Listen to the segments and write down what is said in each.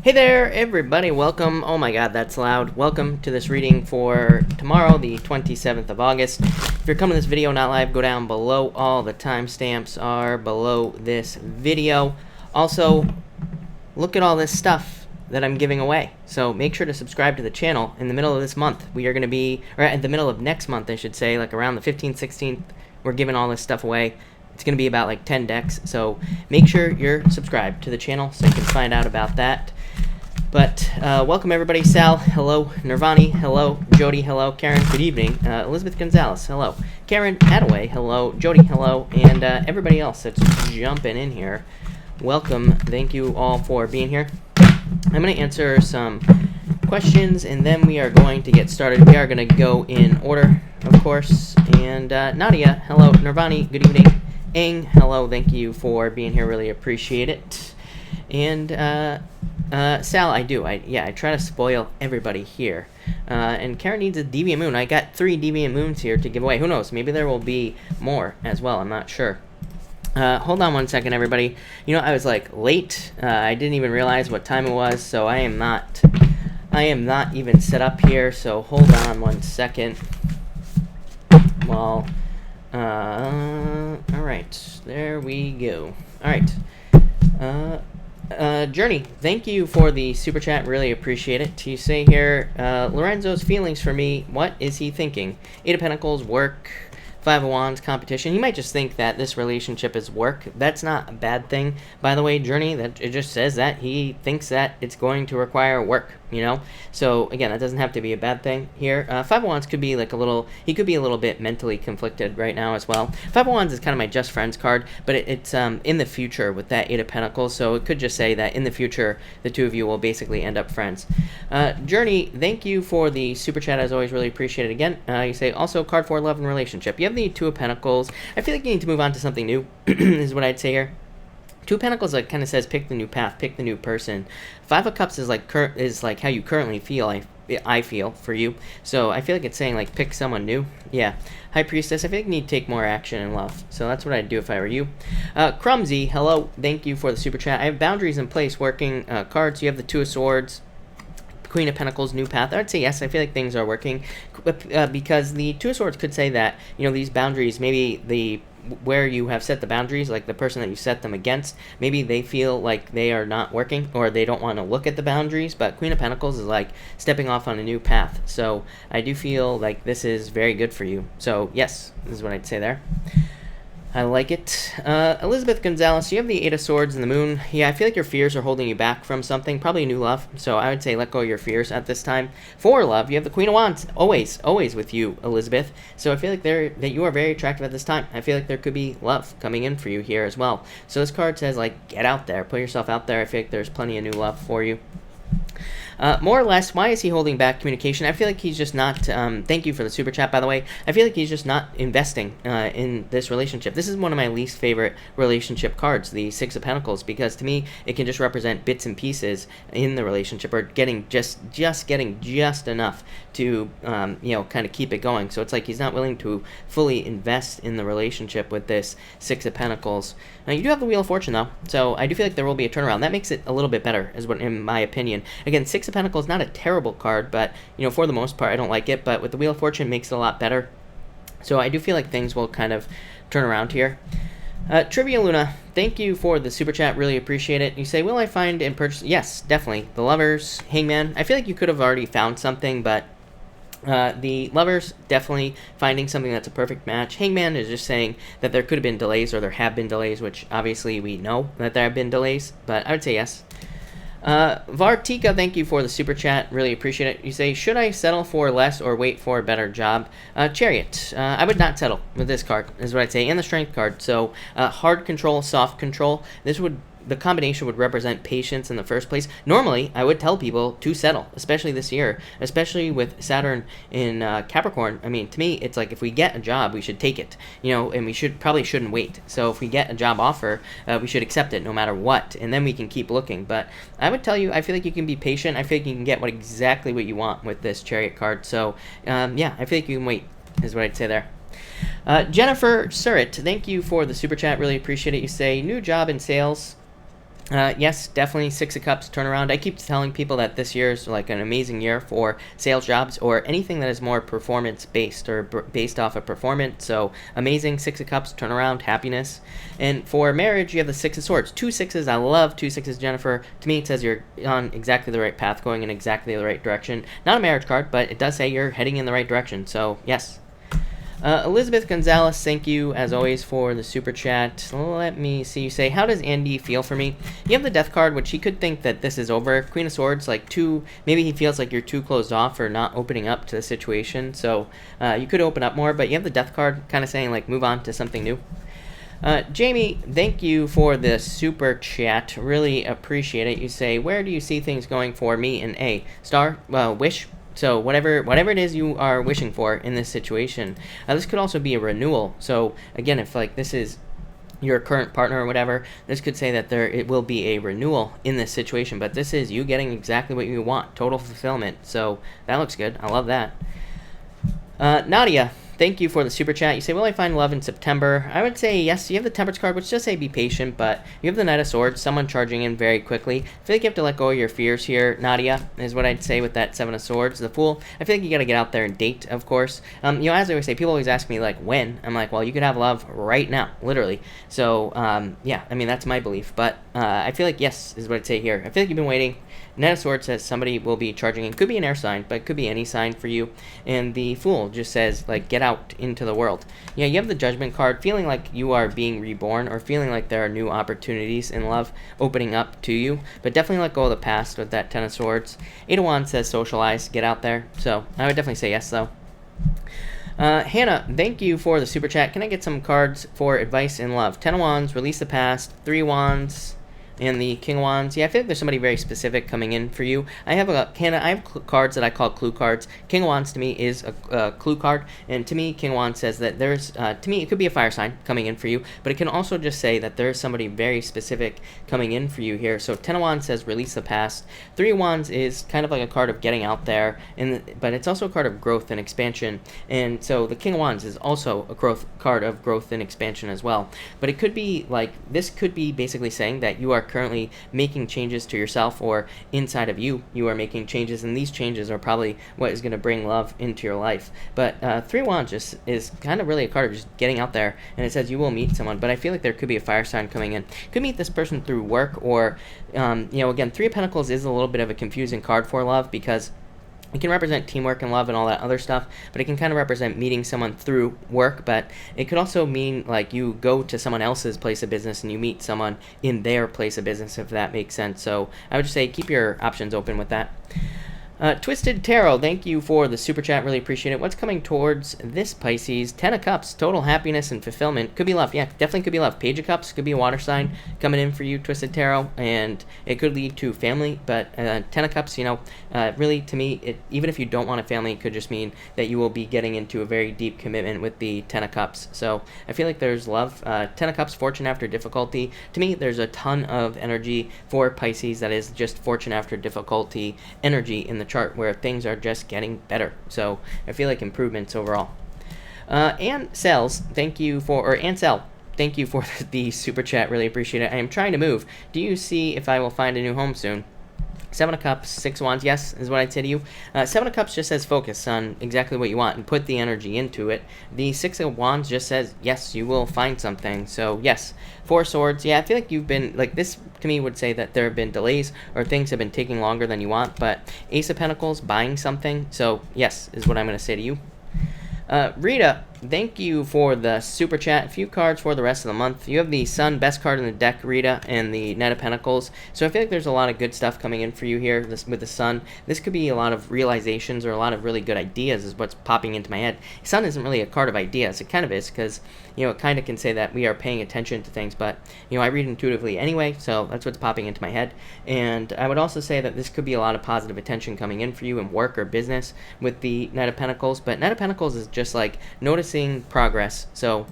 Hey there, everybody. Welcome. Oh my god, that's loud. Welcome to this reading for tomorrow, the 27th of August. If you're coming to this video not live, go down below. All the timestamps are below this video. Also, look at all this stuff that I'm giving away. So make sure to subscribe to the channel. In the middle of this month, we are going to be, or at the middle of next month, I should say, like around the 15th, 16th, we're giving all this stuff away. It's going to be about like 10 decks, so make sure you're subscribed to the channel so you can find out about that. But welcome everybody. Sal, hello. Nirvani, hello. Jody, hello. Karen, good evening. Elizabeth Gonzalez, hello. Karen Attaway, hello. Jody, hello. And everybody else that's jumping in here, welcome. Thank you all for being here. I'm going to answer some questions, and then we are going to get started. We are going to go in order, of course. And Nadia, hello. Nirvani, good evening. Eng, hello. Thank you for being here. Really appreciate it. And Sal, I try to spoil everybody here. And Karen needs a deviant moon. I got 3 deviant moons here to give away. Who knows? Maybe there will be more as well. I'm not sure. Hold on one second, everybody. You know, I was like late. I didn't even realize what time it was, so I am not even set up here. So hold on one second. Well, all right, there we go. All right. Journey, thank you for the super chat. Really appreciate it. You say here, Lorenzo's feelings for me. What is he thinking? 8 of Pentacles, work. 5 of Wands, competition. He might just think that this relationship is work. That's not a bad thing, by the way, Journey. That it just says that he thinks that it's going to require work, you know? So, again, that doesn't have to be a bad thing here. 5 of Wands could be like he could be a little bit mentally conflicted right now as well. 5 of Wands is kind of my just friends card, but it's in the future with that 8 of Pentacles, so it could just say that in the future, the two of you will basically end up friends. Journey, thank you for the super chat, as always, really appreciate it again. You say, also, card for love and relationship. You have the 2 of Pentacles. I feel like you need to move on to something new, is what I'd say here. 2 of Pentacles like kind of says pick the new path, pick the new person. 5 of Cups is like how you currently feel. I feel for you. So I feel like it's saying like pick someone new. Yeah. High Priestess, I feel like you need to take more action in love. So that's what I'd do if I were you. Crumsy, hello. Thank you for the super chat. I have boundaries in place working cards. You have the 2 of Swords. Queen of Pentacles, new path. I would say yes. I feel like things are working because the 2 of Swords could say that, you know, these boundaries, maybe where you have set the boundaries, like the person that you set them against, maybe they feel like they are not working or they don't want to look at the boundaries. But Queen of Pentacles is like stepping off on a new path. So I do feel like this is very good for you. So yes, this is what I'd say there. I like it. Elizabeth Gonzalez, you have the 8 of Swords and the Moon. Yeah, I feel like your fears are holding you back from something, probably a new love. So I would say let go of your fears at this time. For love, you have the Queen of Wands, always with you, Elizabeth. So I feel like that you are very attractive at this time. I feel like there could be love coming in for you here as well. So this card says, like, get out there, put yourself out there. I feel like there's plenty of new love for you. More or less, why is he holding back communication? I feel like he's just not, thank you for the super chat, by the way. I feel like he's just not investing in this relationship. This is one of my least favorite relationship cards, the 6 of Pentacles, because to me, it can just represent bits and pieces in the relationship, or getting just getting just enough to, you know, kind of keep it going. So it's like he's not willing to fully invest in the relationship with this 6 of Pentacles. Now, you do have the Wheel of Fortune, though, so I do feel like there will be a turnaround. That makes it a little bit better, in my opinion. Again, 6 of Pentacles, not a terrible card, but, you know, for the most part, I don't like it. But with the Wheel of Fortune, it makes it a lot better. So I do feel like things will kind of turn around here. Trivia Luna, thank you for the super chat. Really appreciate it. You say, will I find and purchase? Yes, definitely. The Lovers, Hangman. I feel like you could have already found something, but the Lovers, definitely finding something that's a perfect match. Hangman is just saying that there could have been delays, or there have been delays, which obviously we know that there have been delays, but I would say yes. Vartika, thank you for the super chat. Really appreciate it. You say, should I settle for less or wait for a better job? Chariot, I would not settle with this card, is what I'd say, and the Strength card. So hard control, soft control. The combination would represent patience in the first place. Normally, I would tell people to settle, especially this year, especially with Saturn in Capricorn. I mean, to me, it's like if we get a job, we should take it, you know, and we probably shouldn't wait. So if we get a job offer, we should accept it no matter what, and then we can keep looking. But I would tell you, I feel like you can be patient. I feel like you can get exactly what you want with this Chariot card. So, yeah, I feel like you can wait, is what I'd say there. Jennifer Surratt, thank you for the super chat. Really appreciate it. You say, new job in sales. Yes, definitely Six of Cups turnaround. I keep telling people that this year is like an amazing year for sales jobs or anything that is more performance based or based off of performance. So amazing Six of Cups turnaround, happiness. And for marriage, you have the Six of Swords. Two sixes. I love two sixes, Jennifer. To me, it says you're on exactly the right path, going in exactly the right direction. Not a marriage card, but it does say you're heading in the right direction. So yes. Elizabeth Gonzalez, thank you as always for the super chat. Let me see. You say, how does Andy feel for me? You have the Death card, which he could think that this is over. Queen of Swords, like maybe he feels like you're too closed off or not opening up to the situation. So you could open up more, but you have the Death card kind of saying like move on to something new. Jamie, thank you for the super chat. Really appreciate it. You say, where do you see things going for me in A? Star, wish. So whatever it is you are wishing for in this situation, this could also be a renewal. So again, if like this is your current partner or whatever, this could say that it will be a renewal in this situation. But this is you getting exactly what you want, total fulfillment. So that looks good. I love that. Nadia, thank you for the super chat. You say, will I find love in September? I would say yes. You have the Temperance card, which does say be patient, but you have the Knight of Swords, someone charging in very quickly. I feel like you have to let go of your fears here, Nadia, is what I'd say with that Seven of Swords. The Fool, I feel like you got to get out there and date, of course. As I always say, people always ask me, like, when? I'm like, well, you could have love right now, literally. So, yeah, I mean, that's my belief. But I feel like yes is what I'd say here. I feel like you've been waiting. Knight of Swords says somebody will be charging in. Could be an air sign, but it could be any sign for you. And the Fool just says, like, get out into the world. Yeah, you have the Judgment card, feeling like you are being reborn or feeling like there are new opportunities in love opening up to you. But definitely let go of the past with that Ten of Swords. Eight of Wands says socialize, get out there. So I would definitely say yes, though. Hannah, thank you for the super chat. Can I get some cards for advice in love? Ten of Wands, release the past. Three Wands. And the King of Wands, yeah, I feel like there's somebody very specific coming in for you. I have cards that I call clue cards. King of Wands to me is a clue card, and to me, King of Wands says that there's, to me, it could be a fire sign coming in for you, but it can also just say that there's somebody very specific coming in for you here. So Ten of Wands says release the past. Three of Wands is kind of like a card of getting out there, but it's also a card of growth and expansion, and so the King of Wands is also a card of growth and expansion as well. But it could be like, this could be basically saying that you are currently making changes to yourself, or inside of you are making changes, and these changes are probably what is going to bring love into your life. But Three Wands just is kind of really a card of just getting out there, and it says you will meet someone, but I feel like there could be a fire sign coming in. Could meet this person through work, or again, Three of Pentacles is a little bit of a confusing card for love, because it can represent teamwork and love and all that other stuff, but it can kind of represent meeting someone through work, but it could also mean like you go to someone else's place of business and you meet someone in their place of business, if that makes sense. So I would just say keep your options open with that. Twisted Tarot, thank you for the super chat. Really appreciate it. What's coming towards this Pisces? Ten of Cups, total happiness and fulfillment. Could be love. Yeah, definitely could be love. Page of Cups could be a water sign coming in for you, Twisted Tarot, and it could lead to family. But Ten of Cups, really to me, even if you don't want a family, it could just mean that you will be getting into a very deep commitment with the Ten of Cups. So I feel like there's love. Ten of Cups, fortune after difficulty. To me, there's a ton of energy for Pisces that is just fortune after difficulty energy in the chart, where things are just getting better. So I feel like improvements overall. Ansel, thank you for the super chat. Really appreciate it. I am trying to move. Do you see if I will find a new home soon? Seven of Cups, Six of Wands, yes, is what I'd say to you. Seven of Cups just says focus on exactly what you want and put the energy into it. The Six of Wands just says, yes, you will find something. So, yes. Four of Swords, yeah, I feel like you've been, like, this to me would say that there have been delays or things have been taking longer than you want, but Ace of Pentacles, buying something. So, yes, is what I'm going to say to you. Rita, thank you for the super chat. A few cards for the rest of the month. You have the Sun, best card in the deck, Rita, and the Knight of Pentacles. So I feel like there's a lot of good stuff coming in for you here with the Sun. This could be a lot of realizations or a lot of really good ideas is what's popping into my head. Sun isn't really a card of ideas. It kind of is, because it kind of can say that we are paying attention to things, but I read intuitively anyway, so that's what's popping into my head. And I would also say that this could be a lot of positive attention coming in for you in work or business with the Knight of Pentacles. But Knight of Pentacles is just like noticing progress. So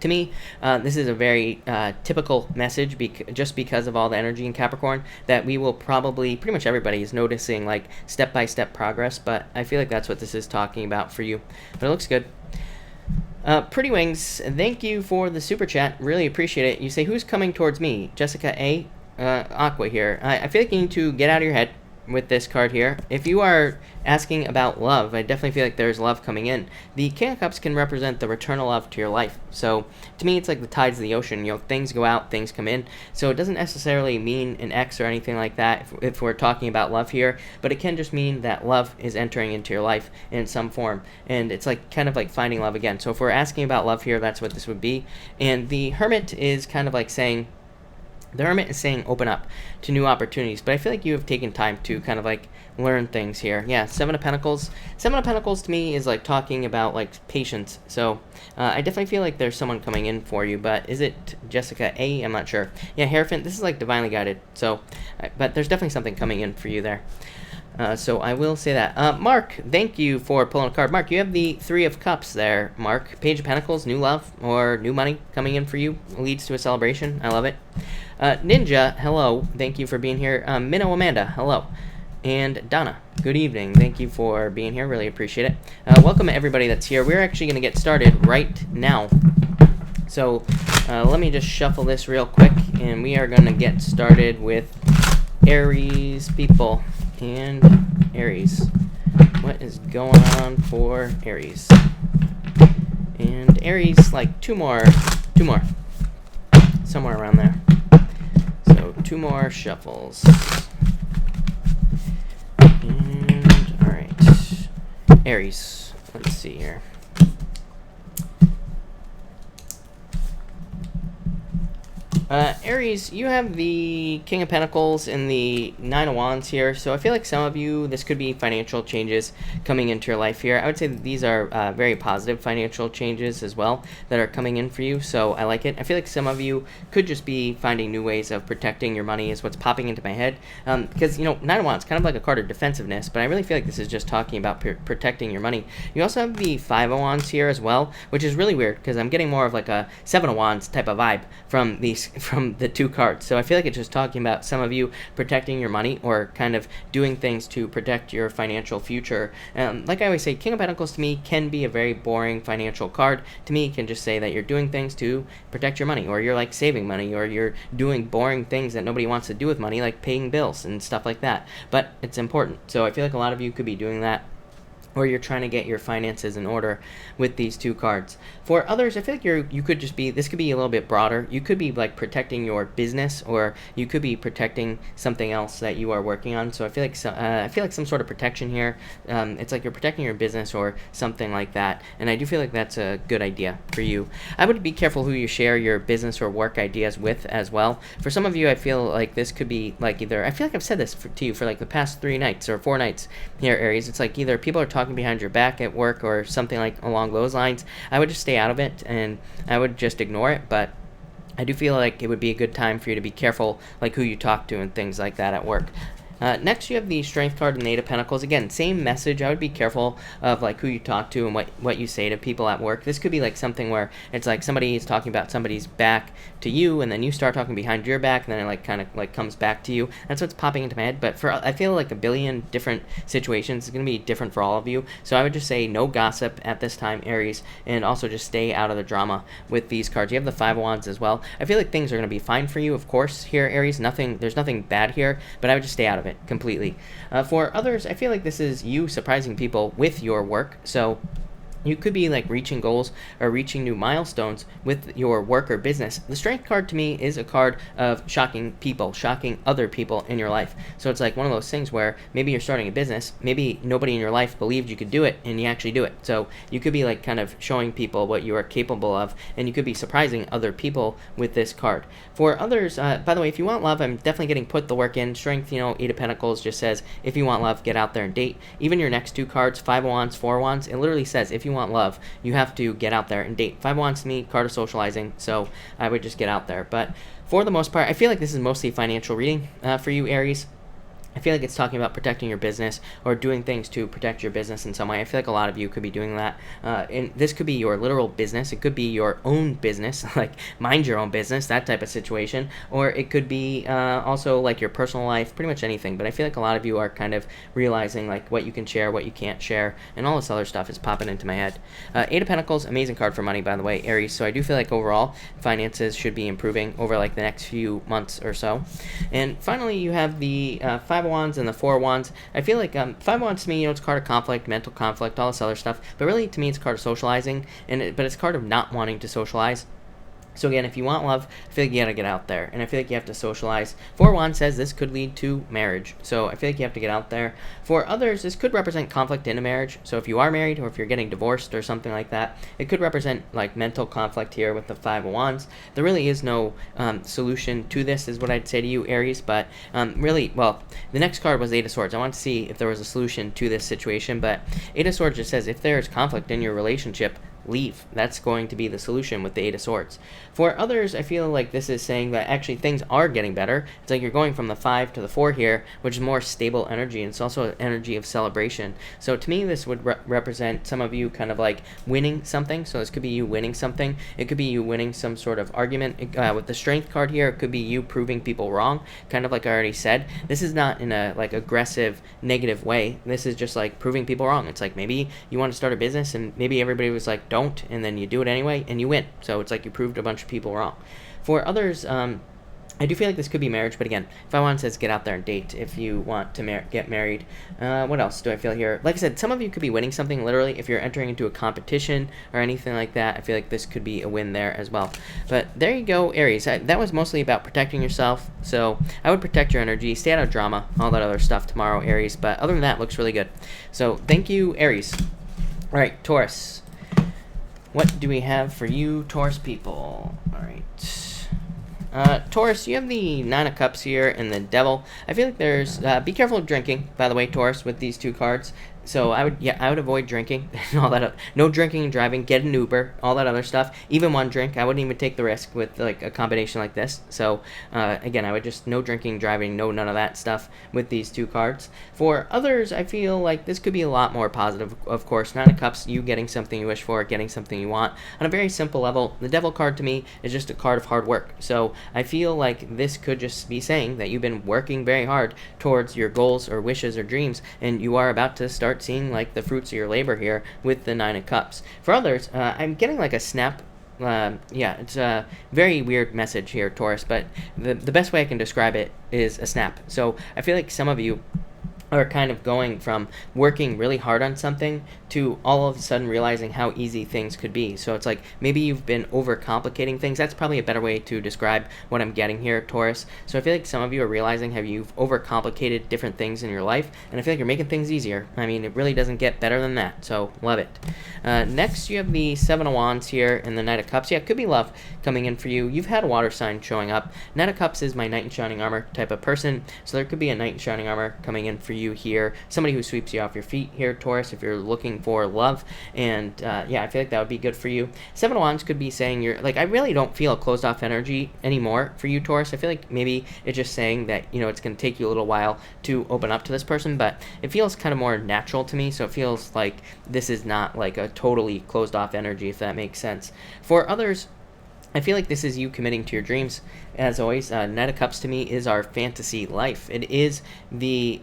to me, this is a very typical message just because of all the energy in Capricorn, that we will probably, pretty much everybody is noticing like step-by-step progress, but I feel like that's what this is talking about for you. But it looks good. Pretty Wings, thank you for the super chat. Really appreciate it. You say, who's coming towards me? Jessica A. Aqua here. I feel like you need to get out of your head with this card here. If you are asking about love, I definitely feel like there's love coming in. The King of Cups can represent the return of love to your life. So to me, it's like the tides of the ocean. You know, things go out, things come in. So it doesn't necessarily mean an ex or anything like that if we're talking about love here, but it can just mean that love is entering into your life in some form. And it's like kind of like finding love again. So if we're asking about love here, that's what this would be. And the Hermit is kind of like saying, the Hermit is saying open up to new opportunities, but I feel like you have taken time to kind of like learn things here. Yeah, Seven of Pentacles. Seven of Pentacles to me is like talking about like patience. So I definitely feel like there's someone coming in for you, but is it Jessica A? I'm not sure. Yeah, Hierophant, this is like divinely guided. So, but there's definitely something coming in for you there. So I will say that. Mark, thank you for pulling a card. Mark, you have the Three of Cups there, Mark. Page of Pentacles, new love or new money coming in for you. Leads to a celebration. I love it. Ninja, hello. Thank you for being here. Minnow Amanda, hello. And Donna, good evening. Thank you for being here. Really appreciate it. Welcome everybody that's here. We're actually going to get started right now. So let me just shuffle this real quick, and we are going to get started with Aries people. And Aries. What is going on for Aries? And Aries, like two more. Somewhere around there. So 2 more shuffles. And, alright. Aries. Let's see here. Aries, you have the King of Pentacles and the Nine of Wands here, so I feel like some of you, this could be financial changes coming into your life here. I would say that these are very positive financial changes as well that are coming in for you, so I like it. I feel like some of you could just be finding new ways of protecting your money is what's popping into my head, because, you know, Nine of Wands, kind of like a card of defensiveness, but I really feel like this is just talking about protecting your money. You also have the Five of Wands here as well, which is really weird, because I'm getting more of like a Seven of Wands type of vibe from the 2 cards. So I feel like it's just talking about some of you protecting your money or kind of doing things to protect your financial future. Like I always say, King of Pentacles to me can be a very boring financial card. To me, it can just say that you're doing things to protect your money, or you're like saving money, or you're doing boring things that nobody wants to do with money, like paying bills and stuff like that. But it's important. So I feel like a lot of you could be doing that, or you're trying to get your finances in order with these 2 cards. For others, I feel like you could just be, this could be a little bit broader. You could be like protecting your business, or you could be protecting something else that you are working on. So I feel like some sort of protection here. It's like you're protecting your business or something like that, and I do feel like that's a good idea for you. I would be careful who you share your business or work ideas with as well. For some of you, I feel like this could be like either, I feel like I've said this to you for like the past 3 nights or 4 nights here, Aries. It's like either people are talking behind your back at work or something like along those lines. I would just stay out of it, and I would just ignore it, but I do feel like it would be a good time for you to be careful like who you talk to and things like that at work. Next, you have the Strength card and the Eight of Pentacles. Again, same message. I would be careful of like who you talk to and what you say to people at work. This could be like something where it's like somebody is talking about somebody's back to you, and then you start talking behind your back, and then it like kind of like comes back to you. That's what's popping into my head. But I feel like a billion different situations is going to be different for all of you. So I would just say no gossip at this time, Aries, and also just stay out of the drama with these cards. You have the Five of Wands as well. I feel like things are going to be fine for you, of course, here, Aries. There's nothing bad here, but I would just stay out of it completely. For others, I feel like this is you surprising people with your work. So you could be like reaching goals or reaching new milestones with your work or business. The Strength card to me is a card of shocking people, shocking other people in your life. So it's like one of those things where maybe you're starting a business, maybe nobody in your life believed you could do it, and you actually do it. So you could be like kind of showing people what you are capable of, and you could be surprising other people with this card. For others, by the way, if you want love, I'm definitely getting put the work in. Strength, Eight of Pentacles just says, if you want love, get out there and date. Even your next 2 cards, Five of Wands, Four of Wands, it literally says, if you want love, you have to get out there and date. Five of Wands to me, card of socializing, so I would just get out there. But for the most part, I feel like this is mostly financial reading for you, Aries. I feel like it's talking about protecting your business or doing things to protect your business in some way. I feel like a lot of you could be doing that. And this could be your literal business. It could be your own business, like mind your own business, that type of situation. Or it could be also like your personal life, pretty much anything. But I feel like a lot of you are kind of realizing like what you can share, what you can't share, and all this other stuff is popping into my head. Eight of Pentacles, amazing card for money, by the way, Aries. So I do feel like overall finances should be improving over like the next few months or so. And finally, you have the Five of Wands and the Four of Wands. I feel like Five of Wands to me, it's a card of conflict, mental conflict, all this other stuff. But really, to me, it's a card of socializing, but it's a card of not wanting to socialize. So again, if you want love, I feel like you gotta get out there, and I feel like you have to socialize. Four of Wands says this could lead to marriage, so I feel like you have to get out there. For others, this could represent conflict in a marriage. So if you are married, or if you're getting divorced or something like that, it could represent like mental conflict here with the Five of Wands. There really is no solution to this, is what I'd say to you, Aries. But really, well, the next card was Eight of Swords. I want to see if there was a solution to this situation, but Eight of Swords just says if there's conflict in your relationship, leave. That's going to be the solution with the Eight of Swords. For others, I feel like this is saying that actually things are getting better. It's like you're going from the 5 to the 4 here, which is more stable energy, and it's also an energy of celebration. So to me, this would represent some of you kind of like winning something. So this could be you winning something. It could be you winning some sort of argument. With the Strength card here, it could be you proving people wrong, kind of like I already said. This is not in a like aggressive, negative way. This is just like proving people wrong. It's like maybe you want to start a business, and maybe everybody was like, don't, and then you do it anyway, and you win. So it's like you proved a bunch of people wrong. For others, I do feel like this could be marriage, but again, if I want says get out there and date if you want to get married. What else do I feel here? Like I said, some of you could be winning something literally if you're entering into a competition or anything like that. I feel like this could be a win there as well. But there you go, Aries. That was mostly about protecting yourself. So I would protect your energy, stay out of drama, all that other stuff tomorrow, Aries. But other than that, looks really good. So thank you, Aries. All right, Taurus. What do we have for you, Taurus people? All right. Taurus, you have the Nine of Cups here and the Devil. I feel like there's... be careful of drinking, by the way, Taurus, with these two cards. So I would avoid drinking and all that. No drinking and driving. Get an Uber, all that other stuff. Even one drink, I wouldn't even take the risk with like a combination like this. So again, I would just no drinking, driving, no none of that stuff with these two cards. For others, I feel like this could be a lot more positive. Of course, Nine of Cups, you getting something you wish for, getting something you want. On a very simple level, the Devil card to me is just a card of hard work. So I feel like this could just be saying that you've been working very hard towards your goals or wishes or dreams, and you are about to start seeing like the fruits of your labor here with the Nine of Cups. For others, I'm getting like a snap. It's a very weird message here, Taurus, but the best way I can describe it is a snap. So I feel like some of you are kind of going from working really hard on something to all of a sudden realizing how easy things could be. So it's like maybe you've been overcomplicating things. That's probably a better way to describe what I'm getting here, Taurus. So I feel like some of you are realizing how you've overcomplicated different things in your life, and I feel like you're making things easier. I mean, it really doesn't get better than that, so love it. Next, you have the Seven of Wands here and the Knight of Cups. Yeah, it could be love coming in for you. You've had a water sign showing up. Knight of Cups is my knight in shining armor type of person, so there could be a knight in shining armor coming in for you here. Somebody who sweeps you off your feet here, Taurus, if you're looking for love. And I feel like that would be good for you. Seven of Wands could be saying you're like, I really don't feel a closed off energy anymore for you, Taurus. I feel like maybe it's just saying that, it's going to take you a little while to open up to this person, but it feels kind of more natural to me. So it feels like this is not like a totally closed off energy, if that makes sense. For others, I feel like this is you committing to your dreams. As always, Knight of Cups to me is our fantasy life. It is the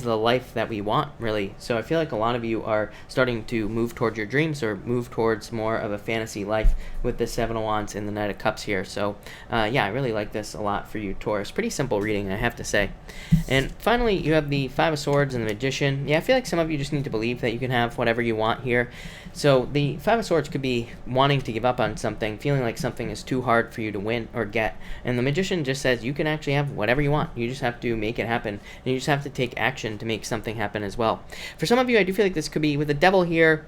life that we want, really. So I feel like a lot of you are starting to move towards your dreams or move towards more of a fantasy life with the Seven of Wands and the Knight of Cups here. So I really like this a lot for you, Taurus. Pretty simple reading, I have to say. And finally, you have the Five of Swords and the Magician. Yeah, I feel like some of you just need to believe that you can have whatever you want here. So the Five of Swords could be wanting to give up on something, feeling like something is too hard for you to win or get. And the Magician just says you can actually have whatever you want. You just have to make it happen. And you just have to take action to make something happen as well. For some of you, I do feel like this could be with the Devil here.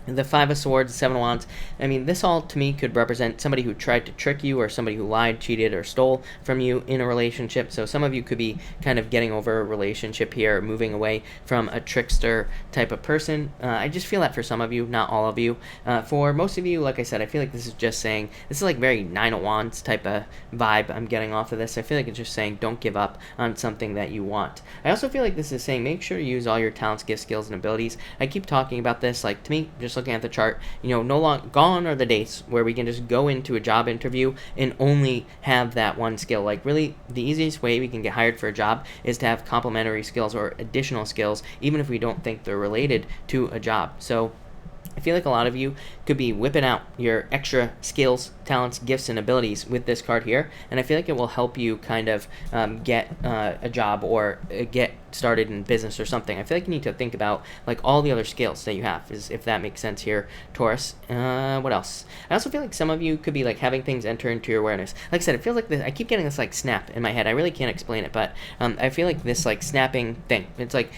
The Five of Swords, Seven of Wands. I mean, this all to me could represent somebody who tried to trick you, or somebody who lied, cheated, or stole from you in a relationship. So some of you could be kind of getting over a relationship here, moving away from a trickster type of person. I just feel that for some of you, not all of you. For most of you, like I said, I feel like this is just saying, this is like very Nine of Wands type of vibe I'm getting off of this. I feel like it's just saying, don't give up on something that you want. I also feel like this is saying, make sure to use all your talents, gifts, skills, and abilities. I keep talking about this, like, to me, just looking at the chart, gone are the days where we can just go into a job interview and only have that one skill. Like, really, the easiest way we can get hired for a job is to have complementary skills or additional skills, even if we don't think they're related to a job. So I feel like a lot of you could be whipping out your extra skills, talents, gifts, and abilities with this card here, and I feel like it will help you kind of get a job or get started in business or something. I feel like you need to think about like all the other skills that you have, if that makes sense here, Taurus. What else? I also feel like some of you could be like having things enter into your awareness. Like I said, it feels like this, I keep getting this like snap in my head. I really can't explain it, but I feel like this like snapping thing, it's like,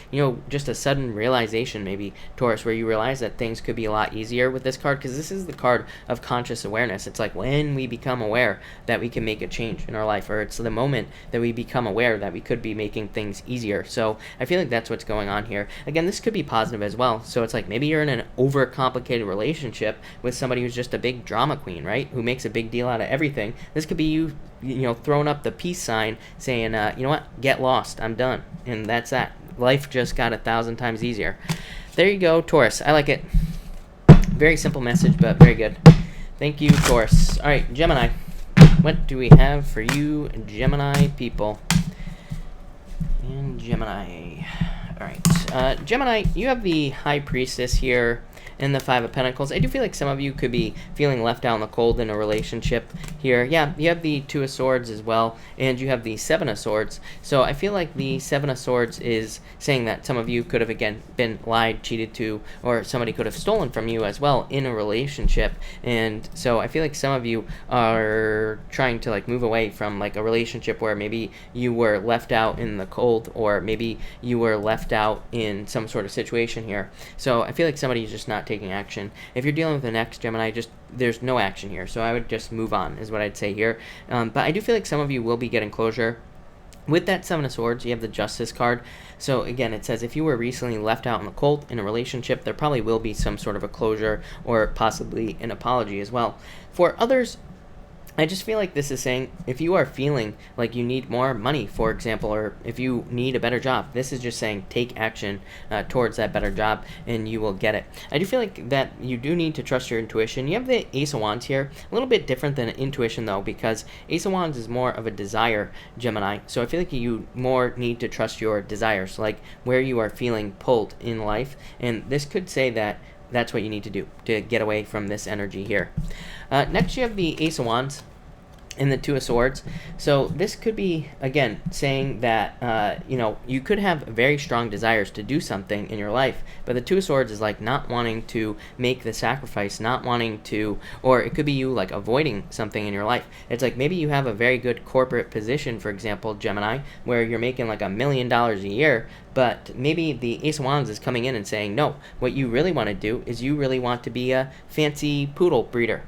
just a sudden realization maybe, Taurus, where you realize that things could be a lot easier with this card, because this is the card of conscious awareness. It's like when we become aware that we can make a change in our life, or it's the moment that we become aware that we could be making things easier. So I feel like that's what's going on here. Again, this could be positive as well. So it's like maybe you're in an overcomplicated relationship with somebody who's just a big drama queen, right? Who makes a big deal out of everything. This could be you throwing up the peace sign saying, you know what, get lost, I'm done. And that's that. Life just got 1,000 times easier. There you go, Taurus. I like it. Very simple message, but very good. Thank you, Taurus. All right, Gemini. What do we have for you, Gemini people? And Gemini. All right. Gemini, you have the High Priestess here and the Five of Pentacles. I do feel like some of you could be feeling left out in the cold in a relationship here. Yeah, you have the Two of Swords as well, and you have the Seven of Swords. So I feel like the Seven of Swords is saying that some of you could have, again, been lied, cheated to, or somebody could have stolen from you as well in a relationship. And so I feel like some of you are trying to like move away from like a relationship where maybe you were left out in the cold, or maybe you were left out in some sort of situation here. So I feel like somebody's just not taking action. If you're dealing with an ex, Gemini, there's no action here, so I would just move on, is what I'd say here. But I do feel like some of you will be getting closure. With that Seven of Swords, you have the Justice card. So again, it says if you were recently left out in the cold in a relationship, there probably will be some sort of a closure, or possibly an apology as well. For others, I just feel like this is saying if you are feeling like you need more money, for example, or if you need a better job, this is just saying take action towards that better job and you will get it. I do feel like that you do need to trust your intuition. You have the Ace of Wands here, a little bit different than intuition though, because Ace of Wands is more of a desire, Gemini. So I feel like you more need to trust your desires, like where you are feeling pulled in life. And this could say that that's what you need to do to get away from this energy here. Next, you have the Ace of Wands and the Two of Swords. So this could be, again, saying that, you could have very strong desires to do something in your life, but the Two of Swords is like not wanting to make the sacrifice, not wanting to, or it could be you like avoiding something in your life. It's like maybe you have a very good corporate position, for example, Gemini, where you're making like $1 million a year, but maybe the Ace of Wands is coming in and saying, no, what you really want to do is you really want to be a fancy poodle breeder.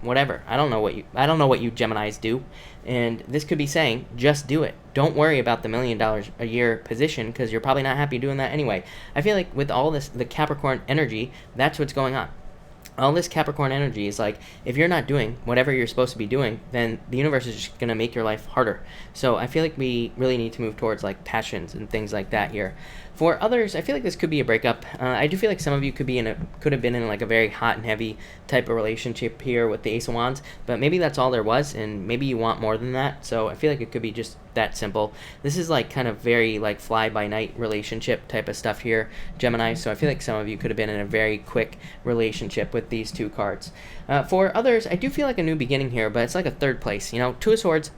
Whatever. I don't know what you Geminis do. And this could be saying, just do it. Don't worry about the $1 million a year position, because you're probably not happy doing that anyway. I feel like with all this, the Capricorn energy, that's what's going on. All this Capricorn energy is like, if you're not doing whatever you're supposed to be doing, then the universe is just going to make your life harder. So I feel like we really need to move towards like passions and things like that here. For others, I feel like this could be a breakup. I do feel like some of you could have been in like a very hot and heavy type of relationship here with the Ace of Wands, but maybe that's all there was, and maybe you want more than that. So I feel like it could be just that simple. This is like kind of very like fly-by-night relationship type of stuff here, Gemini. So I feel like some of you could have been in a very quick relationship with these two cards. For others, I do feel like a new beginning here, but it's like a third place. Two of Swords,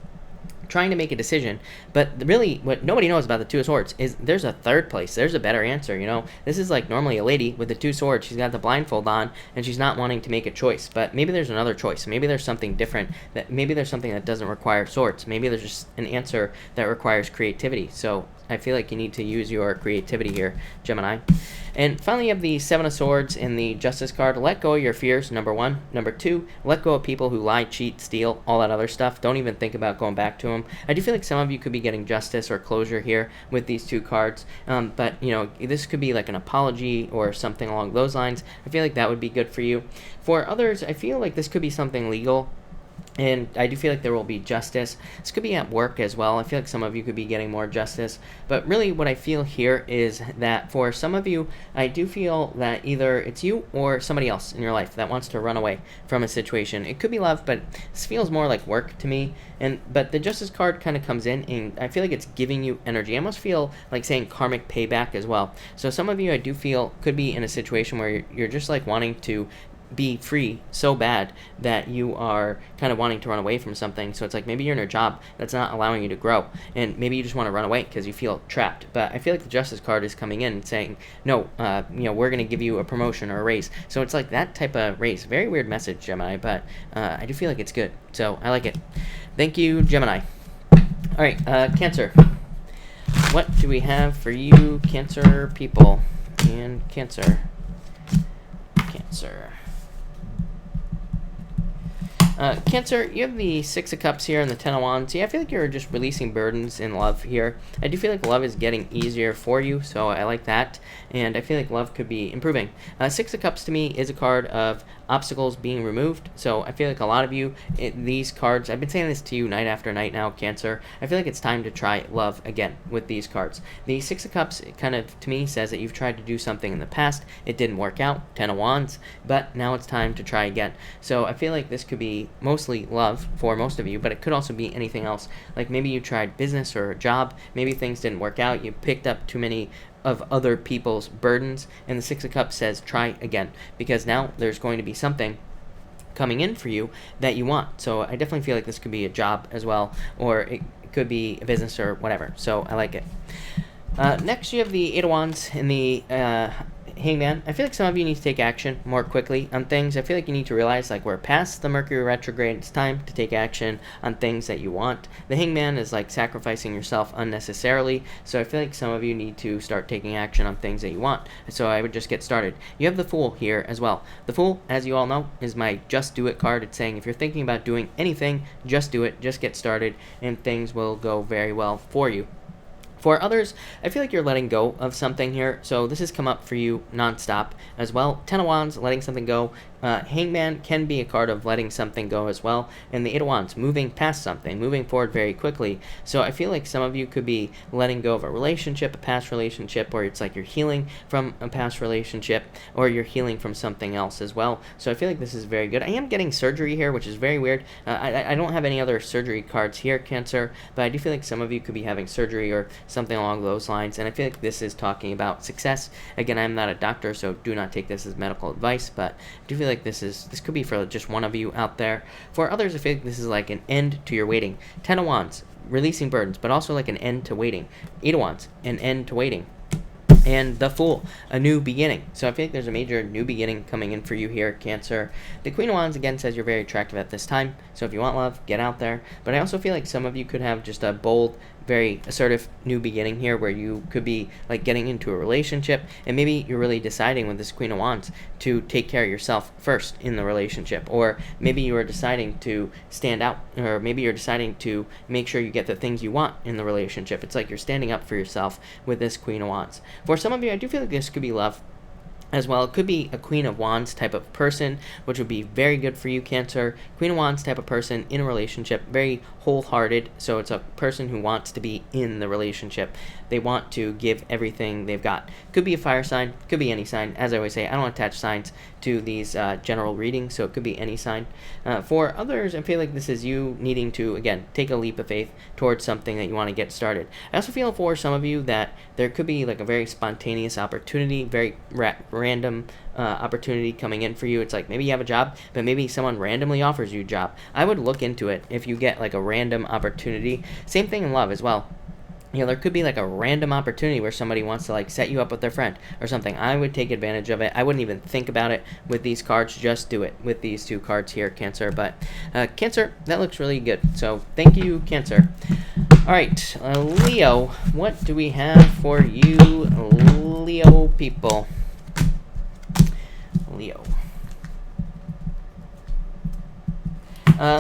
trying to make a decision, but really what nobody knows about the Two of Swords is there's a third place. There's a better answer. This is like normally a lady with the Two Swords, she's got the blindfold on and she's not wanting to make a choice, but maybe there's another choice. Maybe there's something different, maybe there's something that doesn't require swords. Maybe there's just an answer that requires creativity. So I feel like you need to use your creativity here, Gemini. And finally, you have the Seven of Swords in the Justice card. Let go of your fears, number one. Number two, let go of people who lie, cheat, steal, all that other stuff. Don't even think about going back to them. I do feel like some of you could be getting justice or closure here with these two cards. But, you know, this could be like an apology or something along those lines. I feel like that would be good for you. For others, I feel like this could be something legal. And I do feel like there will be justice. This could be at work as well. I feel like some of you could be getting more justice. But really what I feel here is that for some of you, I do feel that either it's you or somebody else in your life that wants to run away from a situation. It could be love, but this feels more like work to me. But the Justice card kind of comes in, and I feel like it's giving you energy. I almost feel like saying karmic payback as well. So some of you I do feel could be in a situation where you're just like wanting to be free so bad that you are kind of wanting to run away from something. So it's like maybe you're in a job that's not allowing you to grow, and maybe you just want to run away because you feel trapped. But I feel like the Justice card is coming in and saying, no, you know, we're going to give you a promotion or a raise. So it's like that type of raise. Very weird message, Gemini, but I do feel like it's good. So I like it. Thank you, Gemini. All right, Cancer. What do we have for you, Cancer people? And Cancer. Cancer, you have the Six of Cups here and the Ten of Wands. Yeah, I feel like you're just releasing burdens in love here. I do feel like love is getting easier for you, so I like that. And I feel like love could be improving. Six of Cups to me is a card of obstacles being removed. So I feel like a lot of you, these cards, I've been saying this to you night after night now, Cancer. I feel like it's time to try love again with these cards. The Six of Cups kind of, to me, says that you've tried to do something in the past. It didn't work out, Ten of Wands, but now it's time to try again. So I feel like this could be mostly love for most of you, but it could also be anything else. Like maybe you tried business or a job, maybe things didn't work out, you picked up too many of other people's burdens, and the Six of Cups says try again, because now there's going to be something coming in for you that you want. So I definitely feel like this could be a job as well, or it could be a business or whatever. So I like it. Next, you have the Eight of Wands in the Hangman. I feel like some of you need to take action more quickly on things. I feel like you need to realize like we're past the Mercury retrograde. It's time to take action on things that you want. The Hangman is like sacrificing yourself unnecessarily. So I feel like some of you need to start taking action on things that you want. So I would just get started. You have the Fool here as well. The Fool, as you all know, is my just do it card. It's saying if you're thinking about doing anything, just do it. Just get started and things will go very well for you. For others, I feel like you're letting go of something here, so this has come up for you nonstop as well. Ten of Wands, letting something go. Hangman can be a card of letting something go as well. And the Eight of Wands, moving past something, moving forward very quickly. So I feel like some of you could be letting go of a relationship, a past relationship, or it's like you're healing from a past relationship, or you're healing from something else as well. So I feel like this is very good. I am getting surgery here, which is very weird. I don't have any other surgery cards here, Cancer, but I do feel like some of you could be having surgery or something along those lines, and I feel like this is talking about success. Again, I'm not a doctor, so do not take this as medical advice, but I do feel like this could be for just one of you out there. For others, I feel like this is like an end to your waiting. Ten of Wands, releasing burdens, but also like an end to waiting. Eight of Wands, an end to waiting. And the Fool, a new beginning. So I feel like there's a major new beginning coming in for you here, Cancer. The Queen of Wands, again, says you're very attractive at this time. So if you want love, get out there. But I also feel like some of you could have just a bold, very assertive new beginning here where you could be like getting into a relationship, and maybe you're really deciding with this Queen of Wands to take care of yourself first in the relationship, or maybe you are deciding to stand out, or maybe you're deciding to make sure you get the things you want in the relationship. It's like you're standing up for yourself with this Queen of Wands. For some of you, I do feel like this could be love as well. It could be a Queen of Wands type of person, which would be very good for you, Cancer. Queen of Wands type of person in a relationship, very wholehearted. So it's a person who wants to be in the relationship. They want to give everything they've got. Could be a fire sign, could be any sign. As I always say, I don't attach signs to these general readings, so it could be any sign. For others, I feel like this is you needing to, again, take a leap of faith towards something that you want to get started. I also feel for some of you that there could be like a very spontaneous opportunity, very random opportunity coming in for you. It's like maybe you have a job, but maybe someone randomly offers you a job. I would look into it if you get like a random opportunity. Same thing in love as well. You know, there could be like a random opportunity where somebody wants to like set you up with their friend or something. I would take advantage of it. I wouldn't even think about it with these cards. Just do it with these two cards here, Cancer. But Cancer, that looks really good. So thank you, Cancer. All right, Leo, what do we have for you, Leo people? Leo.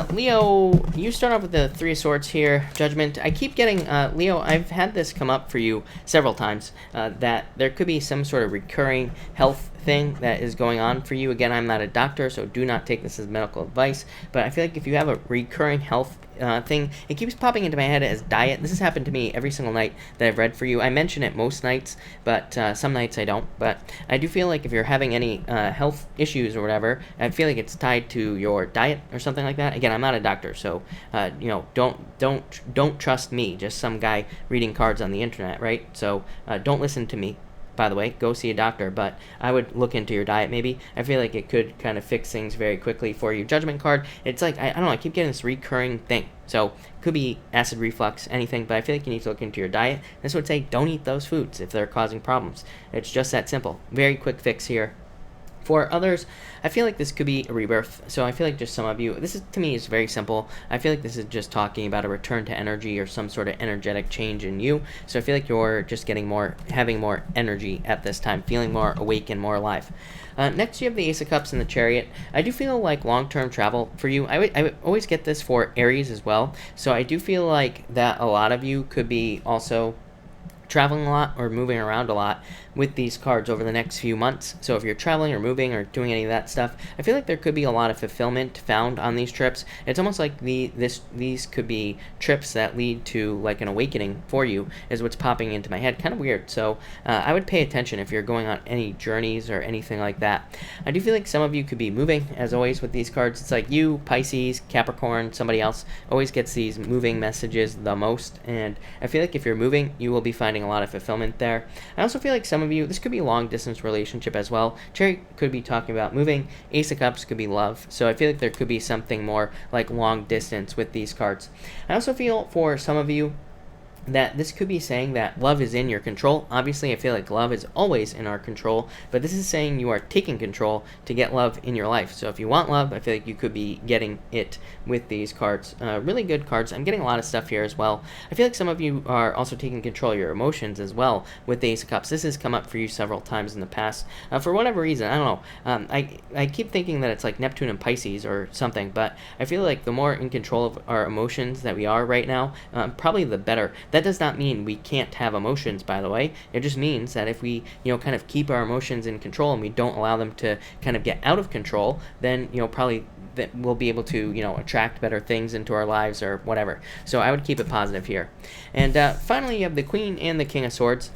Leo, you start off with the Three of Swords here, Judgment. I keep getting, Leo, I've had this come up for you several times, that there could be some sort of recurring health thing that is going on for you. Again, I'm not a doctor, so do not take this as medical advice, but I feel like if you have a recurring health thing, it keeps popping into my head as diet. This has happened to me every single night that I've read for you. I mention it most nights, but some nights I don't. But I do feel like if you're having any health issues or whatever, I feel like it's tied to your diet or something like that. Again, I'm not a doctor, so don't trust me, just some guy reading cards on the internet, right? So don't listen to me. By the way, go see a doctor, but I would look into your diet maybe. I feel like it could kind of fix things very quickly for you. Judgment card, it's like, I don't know, I keep getting this recurring thing. So it could be acid reflux, anything, but I feel like you need to look into your diet. This would say don't eat those foods if they're causing problems. It's just that simple. Very quick fix here. For others, I feel like this could be a rebirth. So I feel like just some of you, this is, to me, is very simple. I feel like this is just talking about a return to energy or some sort of energetic change in you. So I feel like you're just getting more, having more energy at this time, feeling more awake and more alive. Next, you have the Ace of Cups and the Chariot. I do feel like long-term travel for you. I would always get this for Aries as well. So I do feel like that a lot of you could be also traveling a lot or moving around a lot with these cards over the next few months. So if you're traveling or moving or doing any of that stuff, I feel like there could be a lot of fulfillment found on these trips. It's almost like these could be trips that lead to like an awakening for you, is what's popping into my head. Kind of weird. So I would pay attention if you're going on any journeys or anything like that. I do feel like some of you could be moving, as always with these cards. It's like you, Pisces, Capricorn, somebody else always gets these moving messages the most, and I feel like if you're moving, you will be finding a lot of fulfillment there. I also feel like some of you, this could be a long distance relationship as well. Chariot could be talking about moving. Ace of Cups could be love. So I feel like there could be something more like long distance with these cards. I also feel for some of you that this could be saying that love is in your control. Obviously, I feel like love is always in our control, but this is saying you are taking control to get love in your life. So if you want love, I feel like you could be getting it with these cards. Really good cards. I'm getting a lot of stuff here as well. I feel like some of you are also taking control of your emotions as well with the Ace of Cups. This has come up for you several times in the past. For whatever reason, I don't know. I keep thinking that it's like Neptune and Pisces or something, but I feel like the more in control of our emotions that we are right now, probably the better. That does not mean we can't have emotions, by the way. It just means that if we, kind of keep our emotions in control and we don't allow them to kind of get out of control, then, probably that we'll be able to, attract better things into our lives or whatever. So I would keep it positive here. And finally, you have the Queen and the King of Swords.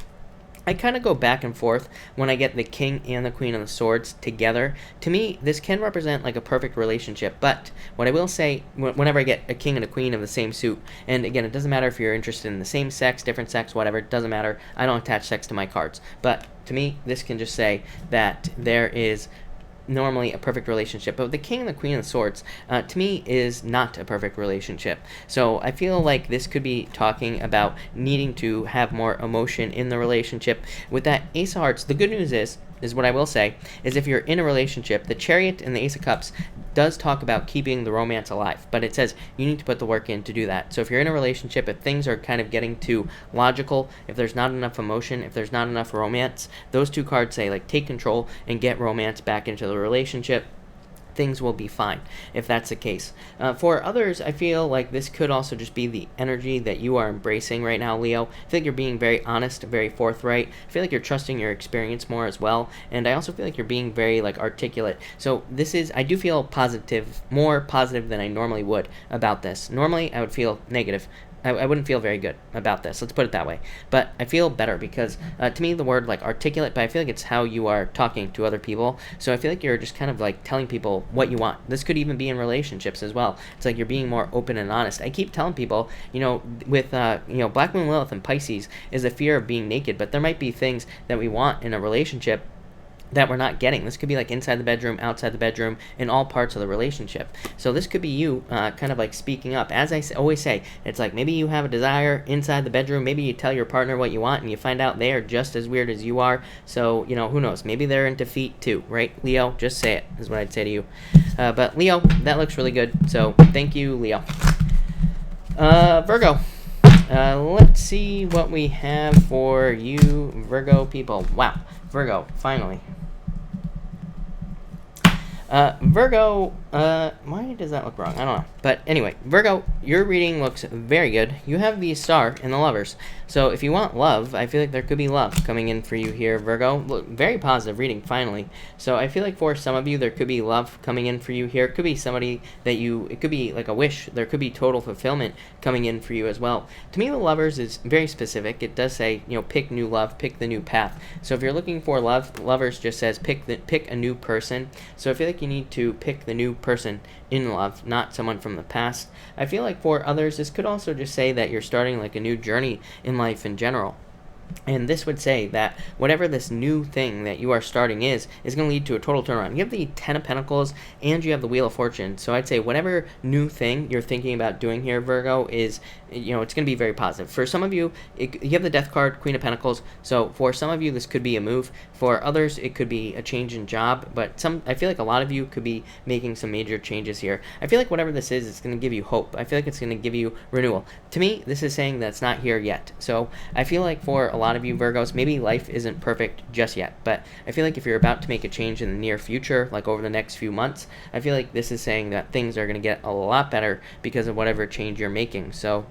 I kind of go back and forth when I get the King and the Queen of the Swords together. To me, this can represent like a perfect relationship, but what I will say, whenever I get a King and a Queen of the same suit, and again, it doesn't matter if you're interested in the same sex, different sex, whatever, it doesn't matter. I don't attach sex to my cards. But to me, this can just say that there is normally a perfect relationship, but the King and the Queen of the Swords, to me, is not a perfect relationship. So I feel like this could be talking about needing to have more emotion in the relationship. With that Ace of Hearts, the good news is what I will say, is if you're in a relationship, the Chariot and the Ace of Cups does talk about keeping the romance alive, but it says you need to put the work in to do that. So if you're in a relationship, if things are kind of getting too logical, if there's not enough emotion, if there's not enough romance, those two cards say like take control and get romance back into the relationship. Things will be fine if that's the case. For others, I feel like this could also just be the energy that you are embracing right now, Leo. I feel like you're being very honest, very forthright. I feel like you're trusting your experience more as well. And I also feel like you're being very like articulate. So this is, I do feel positive, more positive than I normally would about this. Normally, I would feel negative. I wouldn't feel very good about this. Let's put it that way. But I feel better because, to me, the word like articulate, but I feel like it's how you are talking to other people. So I feel like you're just kind of like telling people what you want. This could even be in relationships as well. It's like you're being more open and honest. I keep telling people, with, Black Moon Lilith and Pisces is the fear of being naked, but there might be things that we want in a relationship that we're not getting. This could be like inside the bedroom, outside the bedroom, in all parts of the relationship. So this could be you kind of like speaking up. As I always say, it's like maybe you have a desire inside the bedroom. Maybe you tell your partner what you want and you find out they are just as weird as you are. So, who knows? Maybe they're into feet too, right? Leo, just say it is what I'd say to you. But Leo, that looks really good. So thank you, Leo. Virgo. let's see what we have for you, Virgo people. Wow, Virgo, finally. Virgo, why does that look wrong? I don't know. But anyway, Virgo, your reading looks very good. You have the star in the lovers. So if you want love, I feel like there could be love coming in for you here, Virgo. Look, very positive reading, finally. So I feel like for some of you, there could be love coming in for you here. It could be somebody that it could be like a wish. There could be total fulfillment coming in for you as well. To me, the lovers is very specific. It does say, pick new love, pick the new path. So if you're looking for love, lovers just says pick a new person. So I feel like you need to pick the new person in love, not someone from the past. I feel like for others, this could also just say that you're starting like a new journey in life in general. And this would say that whatever this new thing that you are starting is going to lead to a total turnaround. You have the Ten of Pentacles and you have the Wheel of Fortune. So I'd say whatever new thing you're thinking about doing here, Virgo, is, it's going to be very positive. For some of you, you have the Death card, Queen of Pentacles. So for some of you, this could be a move. For others, it could be a change in job. But I feel like a lot of you could be making some major changes here. I feel like whatever this is, it's going to give you hope. I feel like it's going to give you renewal. To me, this is saying that's not here yet. So I feel like for a lot of you Virgos, maybe life isn't perfect just yet, but I feel like if you're about to make a change in the near future, like over the next few months, I feel like this is saying that things are going to get a lot better because of whatever change you're making. So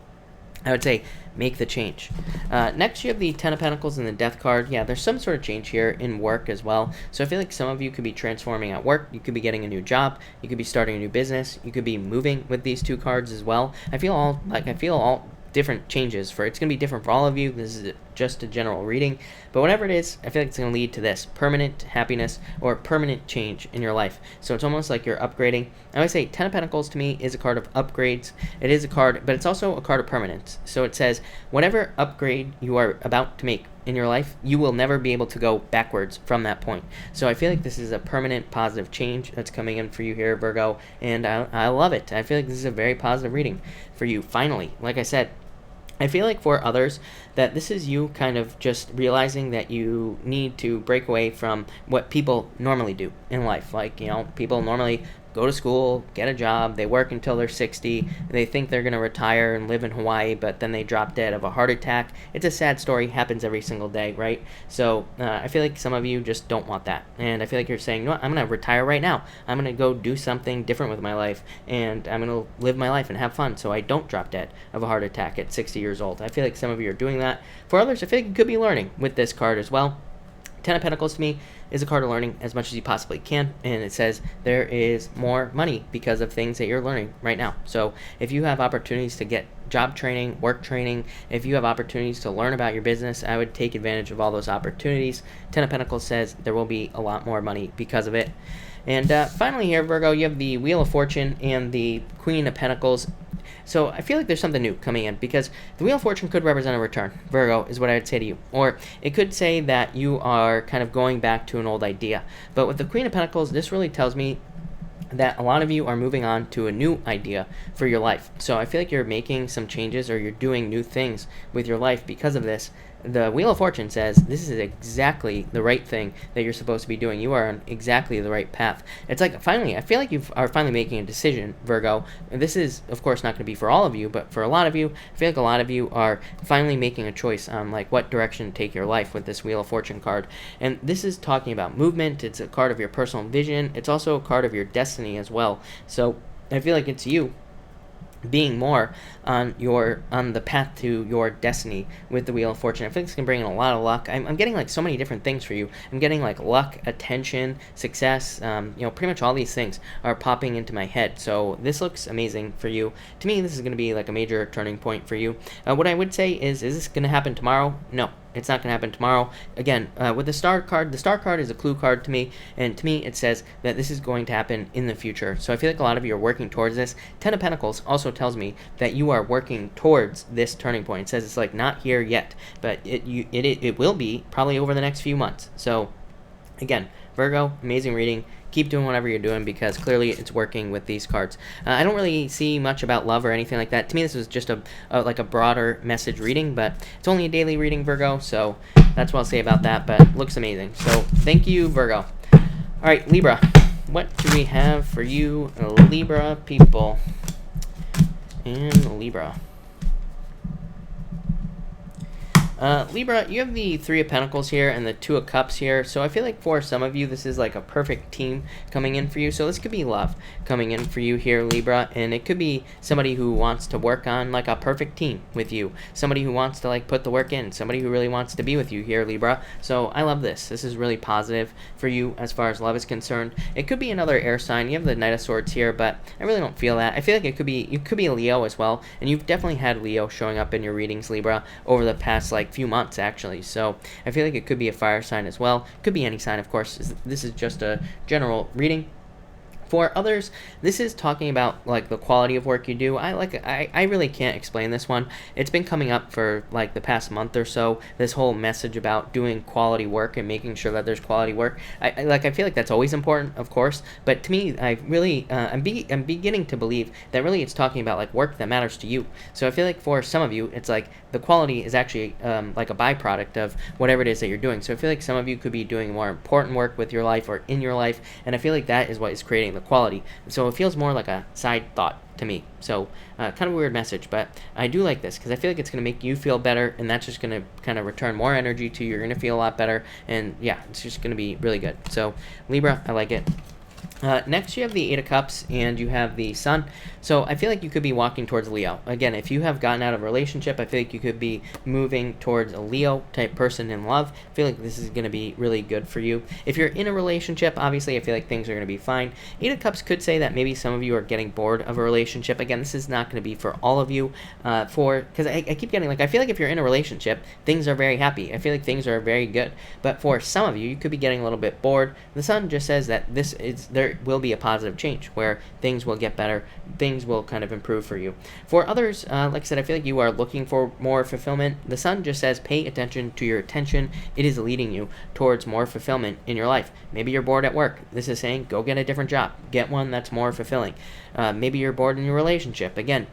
I would say make the change. Next, you have the Ten of Pentacles and the Death card. Yeah, there's some sort of change here in work as well. So I feel like some of you could be transforming at work. You could be getting a new job. You could be starting a new business. You could be moving with these two cards as well. I feel all different changes it's going to be different for all of you. This is just a general reading, but whatever it is, I feel like it's going to lead to this permanent happiness or permanent change in your life. So it's almost like you're upgrading. I always say Ten of Pentacles to me is a card of upgrades. It is a card, but it's also a card of permanence. So it says whatever upgrade you are about to make in your life, you will never be able to go backwards from that point. So I feel like this is a permanent positive change that's coming in for you here, Virgo, and I love it. I feel like this is a very positive reading for you, finally. Like I said, I feel like for others that this is you kind of just realizing that you need to break away from what people normally do in life. Like, people normally go to school, get a job, they work until they're 60, they think they're going to retire and live in Hawaii, but then they drop dead of a heart attack. It's a sad story, happens every single day, right? So I feel like some of you just don't want that. And I feel like you're saying, you know what, I'm going to retire right now. I'm going to go do something different with my life, and I'm going to live my life and have fun so I don't drop dead of a heart attack at 60 years old. I feel like some of you are doing that. For others, I feel like you could be learning with this card as well. Ten of Pentacles to me is a card of learning as much as you possibly can, and it says there is more money because of things that you're learning right now. So if you have opportunities to get job training, work training, if you have opportunities to learn about your business, I would take advantage of all those opportunities. Ten of Pentacles says there will be a lot more money because of it. And finally here, Virgo, you have the Wheel of Fortune and the Queen of Pentacles. So I feel like there's something new coming in because the Wheel of Fortune could represent a return, Virgo, is what I would say to you. Or it could say that you are kind of going back to an old idea. But with the Queen of Pentacles, this really tells me that a lot of you are moving on to a new idea for your life. So I feel like you're making some changes or you're doing new things with your life because of this. The Wheel of Fortune says this is exactly the right thing that you're supposed to be doing. You are on exactly the right path. It's like finally, I feel like you are finally making a decision, Virgo. And this is, of course, not going to be for all of you, but for a lot of you, I feel like a lot of you are finally making a choice on like what direction to take your life with this Wheel of Fortune card. And this is talking about movement. It's a card of your personal vision. It's also a card of your destiny as well. So I feel like it's you being more on the path to your destiny with the Wheel of Fortune. I think this can bring in a lot of luck. I'm getting like so many different things for you. I'm getting like luck, attention, success, pretty much all these things are popping into my head. So this looks amazing for you. To me, this is going to be like a major turning point for you. What I would say is this going to happen tomorrow? No. It's not going to happen tomorrow. Again, with the star card is a clue card to me, and to me it says that this is going to happen in the future. So I feel like a lot of you are working towards this. Ten of Pentacles also tells me that you are working towards this turning point. It says it's like not here yet, but it will be probably over the next few months. So again, Virgo, amazing reading. Keep doing whatever you're doing because clearly it's working with these cards. I don't really see much about love or anything like that. To me, this was just like a broader message reading, but it's only a daily reading, Virgo, so that's what I'll say about that, but it looks amazing. So thank you, Virgo. All right, Libra. What do we have for you, Libra people? And Libra. Libra, you have the Three of Pentacles here and the Two of Cups here. So I feel like for some of you, this is like a perfect team coming in for you. So this could be love coming in for you here, Libra. And it could be somebody who wants to work on like a perfect team with you. Somebody who wants to like put the work in. Somebody who really wants to be with you here, Libra. So I love this. This is really positive for you as far as love is concerned. It could be another air sign. You have the Knight of Swords here, but I really don't feel that. I feel like you could be a Leo as well. And you've definitely had Leo showing up in your readings, Libra, over the past like few months actually. So I feel like it could be a fire sign as well. Could be any sign, of course. This is just a general reading. For others, this is talking about like the quality of work you do. I really can't explain this one. It's been coming up for like the past month or so, this whole message about doing quality work and making sure that there's quality work. I feel like that's always important, of course, but to me, I really I'm beginning to believe that really it's talking about like work that matters to you. So I feel like for some of you, it's like the quality is actually like a byproduct of whatever it is that you're doing. So I feel like some of you could be doing more important work with your life or in your life, and I feel like that is what is creating the quality. So it feels more like a side thought to me. So kind of a weird message, but I do like this because I feel like it's going to make you feel better, and that's just going to kind of return more energy to you. You're going to feel a lot better, and yeah, it's just going to be really good. So Libra, I like it. Next, you have the Eight of Cups, and you have the Sun. So I feel like you could be walking towards Leo. Again, if you have gotten out of a relationship, I feel like you could be moving towards a Leo-type person in love. I feel like this is going to be really good for you. If you're in a relationship, obviously, I feel like things are going to be fine. Eight of Cups could say that maybe some of you are getting bored of a relationship. Again, this is not going to be for all of you. Because I keep getting, like, I feel like if you're in a relationship, things are very happy. I feel like things are very good. But for some of you, you could be getting a little bit bored. The Sun just says that there will be a positive change where things will get better, things will kind of improve for you. For others, like I said, I feel like you are looking for more fulfillment. The Sun just says pay attention to your attention. It is leading you towards more fulfillment in your life. Maybe you're bored at work. This is saying go get a different job. Get one that's more fulfilling. Maybe you're bored in your relationship. Again,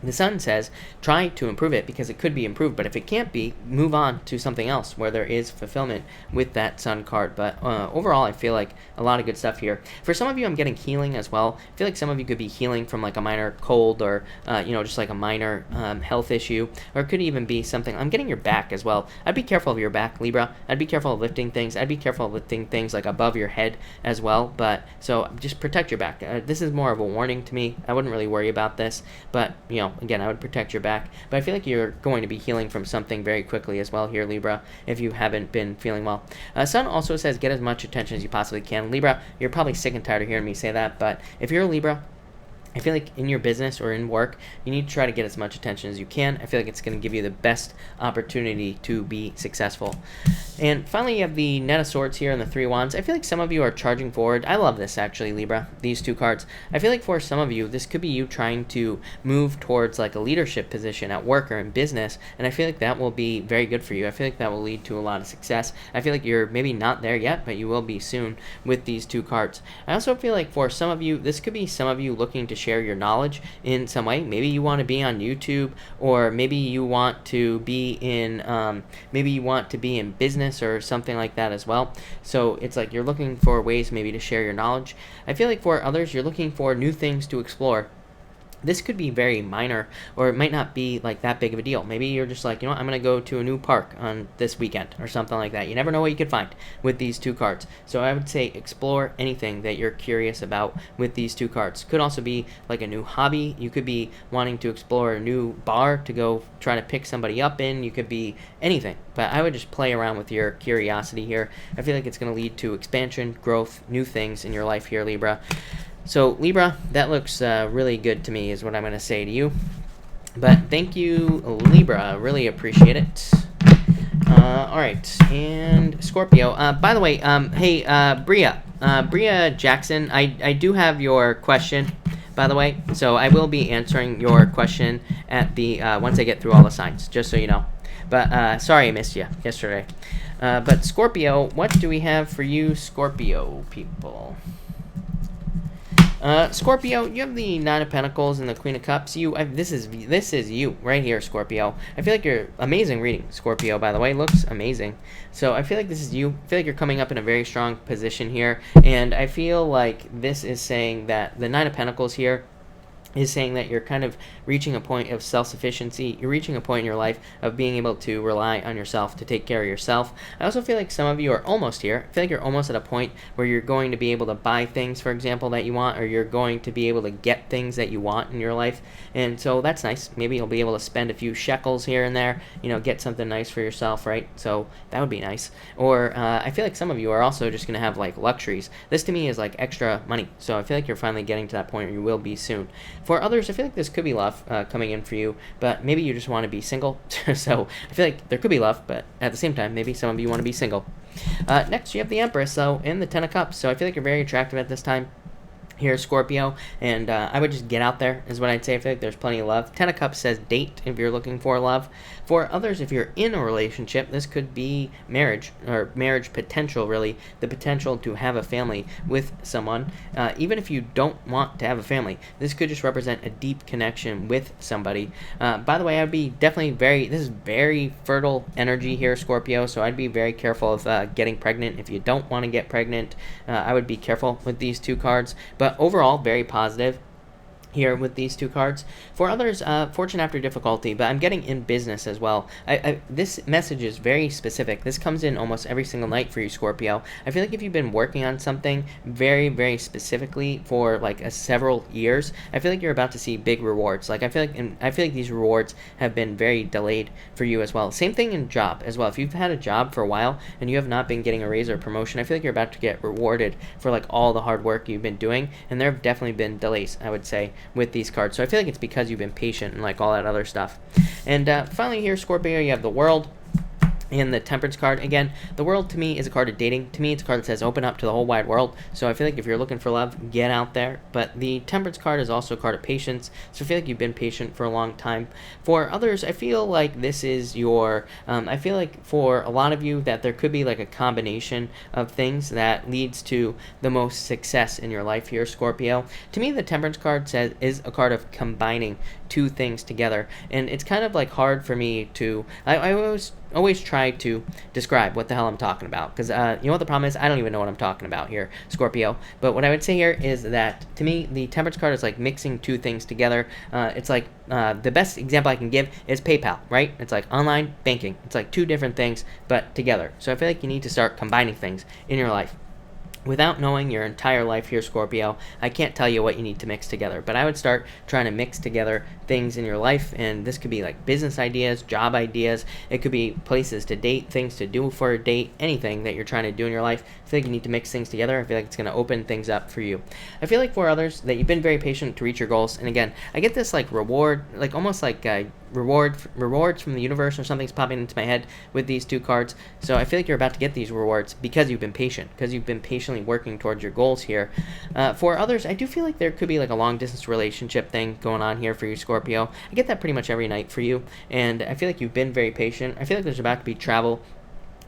the Sun says try to improve it because it could be improved, but if it can't be, move on to something else where there is fulfillment with that Sun card. But overall, I feel like a lot of good stuff here. For some of you, I'm getting healing as well. I feel like some of you could be healing from like a minor cold or just like a minor health issue, or it could even be something. I'm getting your back as well. I'd be careful of your back, Libra. I'd be careful of lifting things. I'd be careful of lifting things like above your head as well. But so just protect your back. This is more of a warning to me. I wouldn't really worry about this, but again, I would protect your back, but I feel like you're going to be healing from something very quickly as well here, Libra, if you haven't been feeling well. Sun also says get as much attention as you possibly can. Libra, you're probably sick and tired of hearing me say that, but if you're a Libra, I feel like in your business or in work, you need to try to get as much attention as you can. I feel like it's going to give you the best opportunity to be successful. And finally, you have the Knight of Swords here and the Three of Wands. I feel like some of you are charging forward. I love this, actually, Libra, these two cards. I feel like for some of you, this could be you trying to move towards like a leadership position at work or in business, and I feel like that will be very good for you. I feel like that will lead to a lot of success. I feel like you're maybe not there yet, but you will be soon with these two cards. I also feel like for some of you, this could be some of you looking to share your knowledge in some way. Maybe you want to be on YouTube, or maybe you want to be in business or something like that as well. So it's like you're looking for ways maybe to share your knowledge. I feel like for others, you're looking for new things to explore. This could be very minor, or it might not be like that big of a deal. Maybe you're just like, I'm going to go to a new park on this weekend or something like that. You never know what you could find with these two cards. So I would say explore anything that you're curious about with these two cards. Could also be like a new hobby. You could be wanting to explore a new bar to go try to pick somebody up in. You could be anything. But I would just play around with your curiosity here. I feel like it's going to lead to expansion, growth, new things in your life here, Libra. So, Libra, that looks really good to me is what I'm going to say to you. But thank you, Libra. Really appreciate it. All right. And Scorpio. By the way, hey, Bria Jackson, I do have your question, by the way. So I will be answering your question at the once I get through all the signs, just so you know. But sorry I missed you yesterday. But Scorpio, what do we have for you, Scorpio people? Scorpio, you have the Nine of Pentacles and the Queen of Cups. This is you right here, Scorpio. I feel like you're amazing reading, Scorpio, by the way. Looks amazing. So I feel like this is you. I feel like you're coming up in a very strong position here. And I feel like this is saying that the Nine of Pentacles here is saying that you're kind of reaching a point of self-sufficiency. You're reaching a point in your life of being able to rely on yourself to take care of yourself. I also feel like some of you are almost here. I feel like you're almost at a point where you're going to be able to buy things, for example, that you want, or you're going to be able to get things that you want in your life. And so that's nice. Maybe you'll be able to spend a few shekels here and there, get something nice for yourself, right? So that would be nice. Or I feel like some of you are also just going to have like luxuries. This to me is like extra money. So I feel like you're finally getting to that point, or you will be soon. For others, I feel like this could be love coming in for you, but maybe you just want to be single. So I feel like there could be love, but at the same time, maybe some of you want to be single. Next, you have the Empress, though, in the Ten of Cups. So I feel like you're very attractive at this time here, Scorpio, and I would just get out there is what I'd say. I feel like there's plenty of love. Ten of Cups says date if you're looking for love. For others, if you're in a relationship, this could be marriage, or marriage potential, really, the potential to have a family with someone. Even if you don't want to have a family, this could just represent a deep connection with somebody. By the way, I'd be definitely this is very fertile energy here, Scorpio, so I'd be very careful of getting pregnant. If you don't want to get pregnant, I would be careful with these two cards, but overall, very positive here with these two cards. For others, fortune after difficulty, but I'm getting in business as well. This message is very specific. This comes in almost every single night for you, Scorpio. I feel like if you've been working on something very, very specifically for like several years, I feel like you're about to see big rewards. Like I feel like these rewards have been very delayed for you as well. Same thing in job as well. If you've had a job for a while and you have not been getting a raise or promotion, I feel like you're about to get rewarded for like all the hard work you've been doing, and there have definitely been delays, I would say, with these cards. So I feel like it's because you've been patient and like all that other stuff. And finally here, Scorpio, you have the World and the Temperance card. Again, the World to me is a card of dating. To me, it's a card that says open up to the whole wide world. So I feel like if you're looking for love, get out there. But the Temperance card is also a card of patience. So I feel like you've been patient for a long time. For others, I feel like this is your, I feel like for a lot of you that there could be like a combination of things that leads to the most success in your life here, Scorpio. To me, the Temperance card is a card of combining two things together. And it's kind of like hard for me to, I always try to describe what the hell I'm talking about, because you know what the problem is? I don't even know what I'm talking about here, Scorpio. But what I would say here is that to me, the Temperance card is like mixing two things together. It's like the best example I can give is PayPal, right? It's like online banking. It's like two different things, but together. So I feel like you need to start combining things in your life. Without knowing your entire life here, Scorpio, I can't tell you what you need to mix together, but I would start trying to mix together things in your life, and this could be like business ideas, job ideas, it could be places to date, things to do for a date, anything that you're trying to do in your life. I feel like you need to mix things together. I feel like it's going to open things up for you. I feel like for others that you've been very patient to reach your goals, and again, I get this like reward, like almost like rewards from the universe or something's popping into my head with these two cards. So I feel like you're about to get these rewards because you've been patient, because you've been patiently working towards your goals here. For others, I do feel like there could be like a long distance relationship thing going on here for you, Scorpio. I get that pretty much every night for you, and I feel like you've been very patient. I feel like there's about to be travel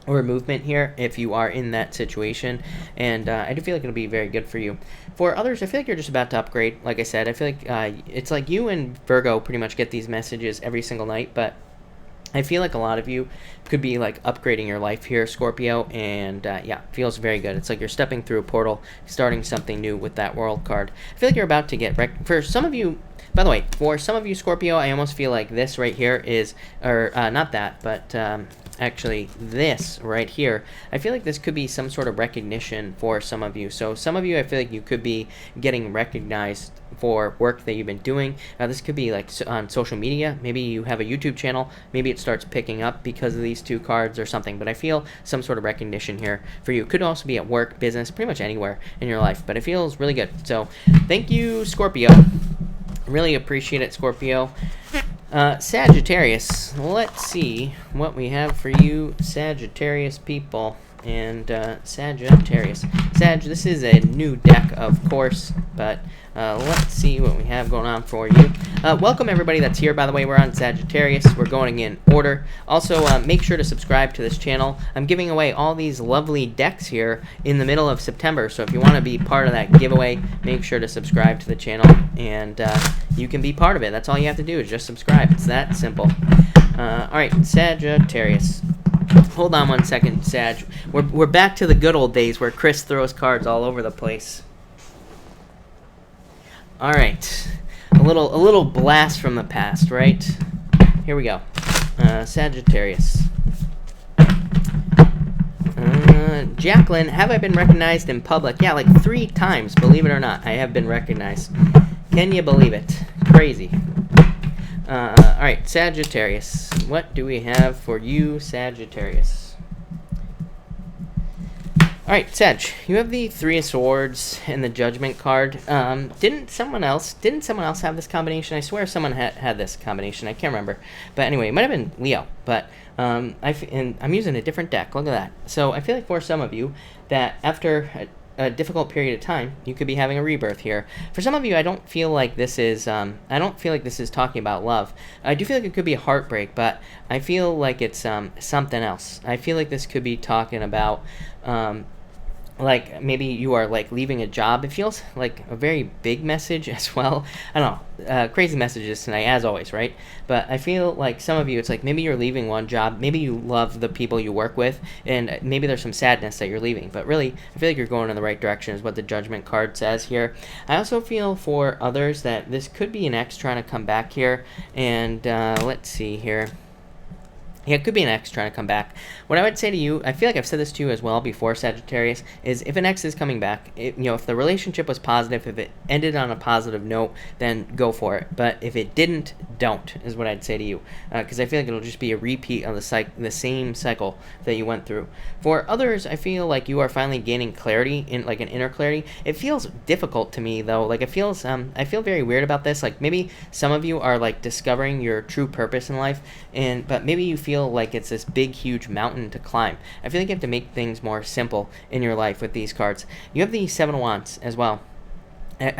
or movement here if you are in that situation, and I do feel like it'll be very good for you. For others, I feel like you're just about to upgrade. Like I said, I feel like it's like you and Virgo pretty much get these messages every single night, but I feel like a lot of you could be like upgrading your life here, Scorpio, and yeah, feels very good. It's like you're stepping through a portal, starting something new with that World card. I feel like you're about to get for some of you. By the way, for some of you, Scorpio, I almost feel like this right here is, or not that, but actually this right here, I feel like this could be some sort of recognition for some of you. So some of you, I feel like you could be getting recognized for work that you've been doing. This could be like on social media. Maybe you have a YouTube channel. Maybe it starts picking up because of these two cards or something. But I feel some sort of recognition here for you. Could also be at work, business, pretty much anywhere in your life. But it feels really good. So thank you, Scorpio. Really appreciate it, Scorpio. Sagittarius, let's see what we have for you, Sagittarius people. And Sagittarius. This is a new deck, of course, but let's see what we have going on for you. Welcome everybody that's here, by the way. We're on Sagittarius. We're going in order. Also, make sure to subscribe to this channel. I'm giving away all these lovely decks here in the middle of September, so if you want to be part of that giveaway, make sure to subscribe to the channel, and you can be part of it. That's all you have to do is just subscribe. It's that simple. Alright, Sagittarius. Hold on one second, Sag. We're back to the good old days where Chris throws cards all over the place. Alright. little blast from the past, right? Here we go. Sagittarius. Jacqueline, have I been recognized in public? Yeah, like 3 times, believe it or not. I have been recognized. Can you believe it? Crazy. Alright, Sagittarius. What do we have for you, Sagittarius? Alright, Sag, you have the 3 of Swords and the Judgment card. Didn't someone else have this combination? I swear someone had this combination. I can't remember. But anyway, it might have been Leo. But and I'm using a different deck. Look at that. So I feel like for some of you that after a difficult period of time, you could be having a rebirth here. For some of you, I don't feel like this is talking about love. I do feel like it could be a heartbreak, but I feel like it's something else. I feel like this could be talking about like maybe you are like leaving a job. It feels like a very big message as well. I don't know, crazy messages tonight as always, right? But I feel like some of you, it's like maybe you're leaving one job, maybe you love the people you work with, and maybe there's some sadness that you're leaving, but really I feel like you're going in the right direction is what the Judgment card says here. I also feel for others that this could be an ex trying to come back here, and let's see here. Yeah, it could be an ex trying to come back. What I would say to you, I feel like I've said this to you as well before, Sagittarius, is if an ex is coming back, if the relationship was positive, if it ended on a positive note, then go for it. But if it didn't, don't, is what I'd say to you. Because I feel like it'll just be a repeat of the same cycle that you went through. For others, I feel like you are finally gaining clarity, in like an inner clarity. It feels difficult to me, though. Like, it feels, I feel very weird about this. Like, maybe some of you are, like, discovering your true purpose in life, but maybe you feel like it's this big huge mountain to climb. I feel like you have to make things more simple in your life with these cards. You have the 7 of Wands as well.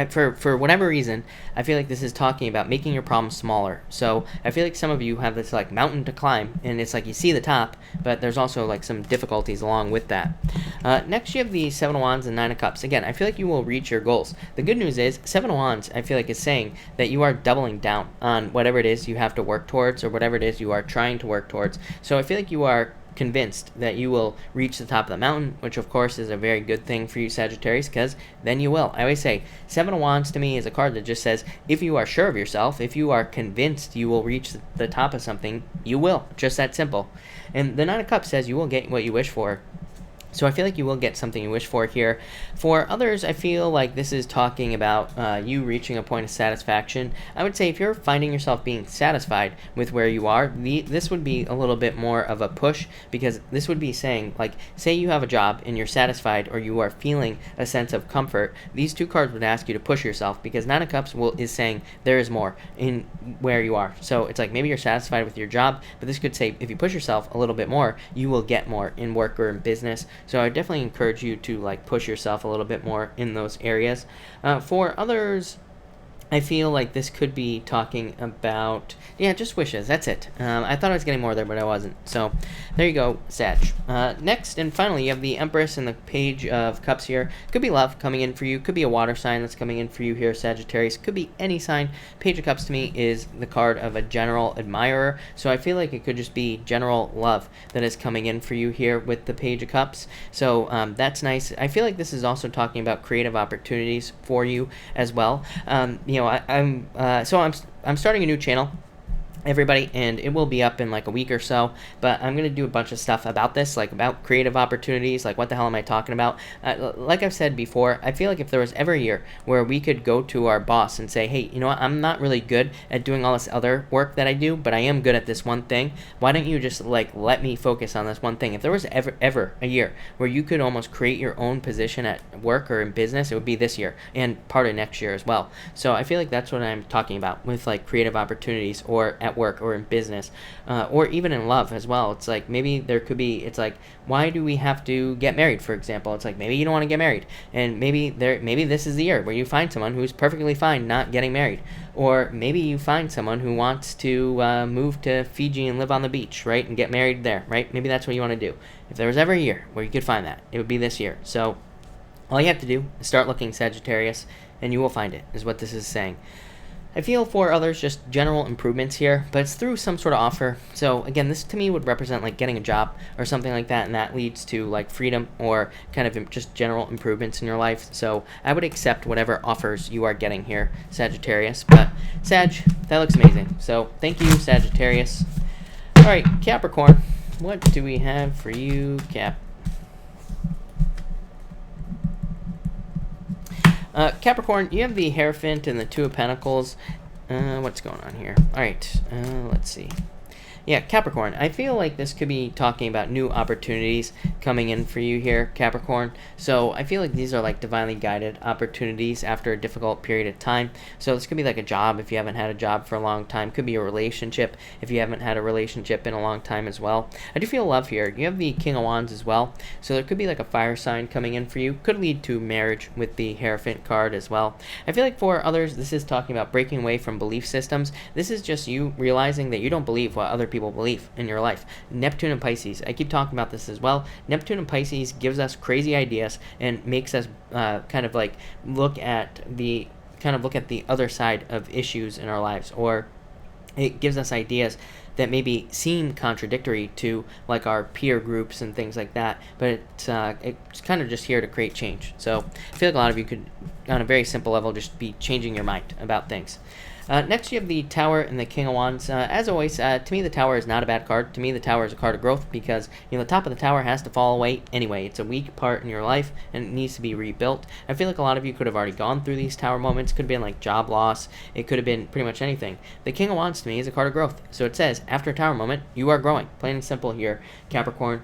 For whatever reason, I feel like this is talking about making your problems smaller. So I feel like some of you have this like mountain to climb, and it's like you see the top, but there's also like some difficulties along with that. Next, you have the 7 of Wands and 9 of Cups. Again, I feel like you will reach your goals. The good news is 7 of Wands, I feel like, is saying that you are doubling down on whatever it is you have to work towards, or whatever it is you are trying to work towards. So I feel like you are convinced that you will reach the top of the mountain, which of course is a very good thing for you, Sagittarius, because then you will. I always say 7 of Wands to me is a card that just says if you are sure of yourself, if you are convinced you will reach the top of something, you will. Just that simple. And the 9 of Cups says you will get what you wish for. So I feel like you will get something you wish for here. For others, I feel like this is talking about you reaching a point of satisfaction. I would say if you're finding yourself being satisfied with where you are, this would be a little bit more of a push, because this would be saying, like, say you have a job and you're satisfied, or you are feeling a sense of comfort. These 2 cards would ask you to push yourself, because 9 of Cups is saying there is more in where you are. So it's like maybe you're satisfied with your job, but this could say if you push yourself a little bit more, you will get more in work or in business. So I definitely encourage you to like push yourself a little bit more in those areas. For others, I feel like this could be talking about, just wishes. That's it. I thought I was getting more there, but I wasn't. So there you go, Sag. Next and finally, you have the Empress and the Page of Cups here. Could be love coming in for you. Could be a water sign that's coming in for you here, Sagittarius. Could be any sign. Page of Cups to me is the card of a general admirer. So I feel like it could just be general love that is coming in for you here with the Page of Cups. So that's nice. I feel like this is also talking about creative opportunities for you as well. I'm starting a new channel, everybody, and it will be up in like a week or so, but I'm going to do a bunch of stuff about this, like about creative opportunities, like what the hell am I talking about? Like I've said before, I feel like if there was ever a year where we could go to our boss and say, hey, you know what, I'm not really good at doing all this other work that I do, but I am good at this one thing. Why don't you just like let me focus on this one thing? If there was ever a year where you could almost create your own position at work or in business, it would be this year and part of next year as well. So I feel like that's what I'm talking about with like creative opportunities, or at work or in business, or even in love as well. It's like maybe there could be, it's like, why do we have to get married, for example? It's like maybe you don't want to get married, and maybe this is the year where you find someone who's perfectly fine not getting married. Or maybe you find someone who wants to move to Fiji and live on the beach, right, and get married there, right? Maybe that's what you want to do. If there was ever a year where you could find that, it would be this year. So all you have to do is start looking, Sagittarius, and you will find it, is what this is saying. I feel for others just general improvements here, but it's through some sort of offer. So again, this to me would represent like getting a job or something like that, and that leads to like freedom or kind of just general improvements in your life. So I would accept whatever offers you are getting here, Sagittarius. But Sag, that looks amazing. So thank you, Sagittarius. All right, Capricorn, what do we have for you, Cap? Capricorn, you have the Hierophant and the Two of Pentacles. What's going on here? All right, let's see. Yeah, Capricorn, I feel like this could be talking about new opportunities coming in for you here, Capricorn. So I feel like these are like divinely guided opportunities after a difficult period of time. So this could be like a job if you haven't had a job for a long time. Could be a relationship if you haven't had a relationship in a long time as well. I do feel love here. You have the King of Wands as well. So there could be like a fire sign coming in for you. Could lead to marriage with the Hierophant card as well. I feel like for others, this is talking about breaking away from belief systems. This is just you realizing that you don't believe what other people believe in your life. Neptune and Pisces, I keep talking about this as well. Neptune and Pisces gives us crazy ideas and makes us kind of look at the other side of issues in our lives, or it gives us ideas that maybe seem contradictory to like our peer groups and things like that, but it's kind of just here to create change. So I feel like a lot of you could, on a very simple level, just be changing your mind about things. Next, you have the Tower and the King of Wands. As always, to me, the Tower is not a bad card. To me, the Tower is a card of growth because, the top of the Tower has to fall away anyway. It's a weak part in your life, and it needs to be rebuilt. I feel like a lot of you could have already gone through these Tower moments. Could have been like job loss. It could have been pretty much anything. The King of Wands, to me, is a card of growth. So it says, after a Tower moment, you are growing. Plain and simple here, Capricorn.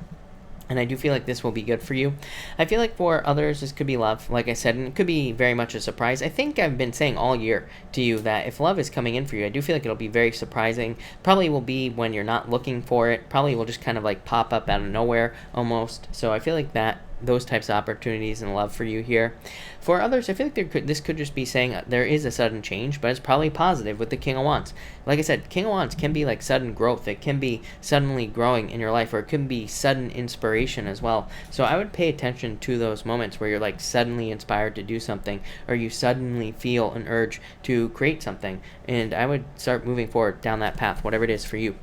And I do feel like this will be good for you. I feel like for others, this could be love, like I said, and it could be very much a surprise. I think I've been saying all year to you that if love is coming in for you, I do feel like it'll be very surprising. Probably will be when you're not looking for it. Probably will just kind of like pop up out of nowhere almost. So I feel like those types of opportunities and love for you here. For others, I feel like this could just be saying there is a sudden change, but it's probably positive with the King of Wands. Like I said, King of Wands can be like sudden growth. It can be suddenly growing in your life, or it can be sudden inspiration as well. So I would pay attention to those moments where you're like suddenly inspired to do something, or you suddenly feel an urge to create something, and I would start moving forward down that path, whatever it is for you.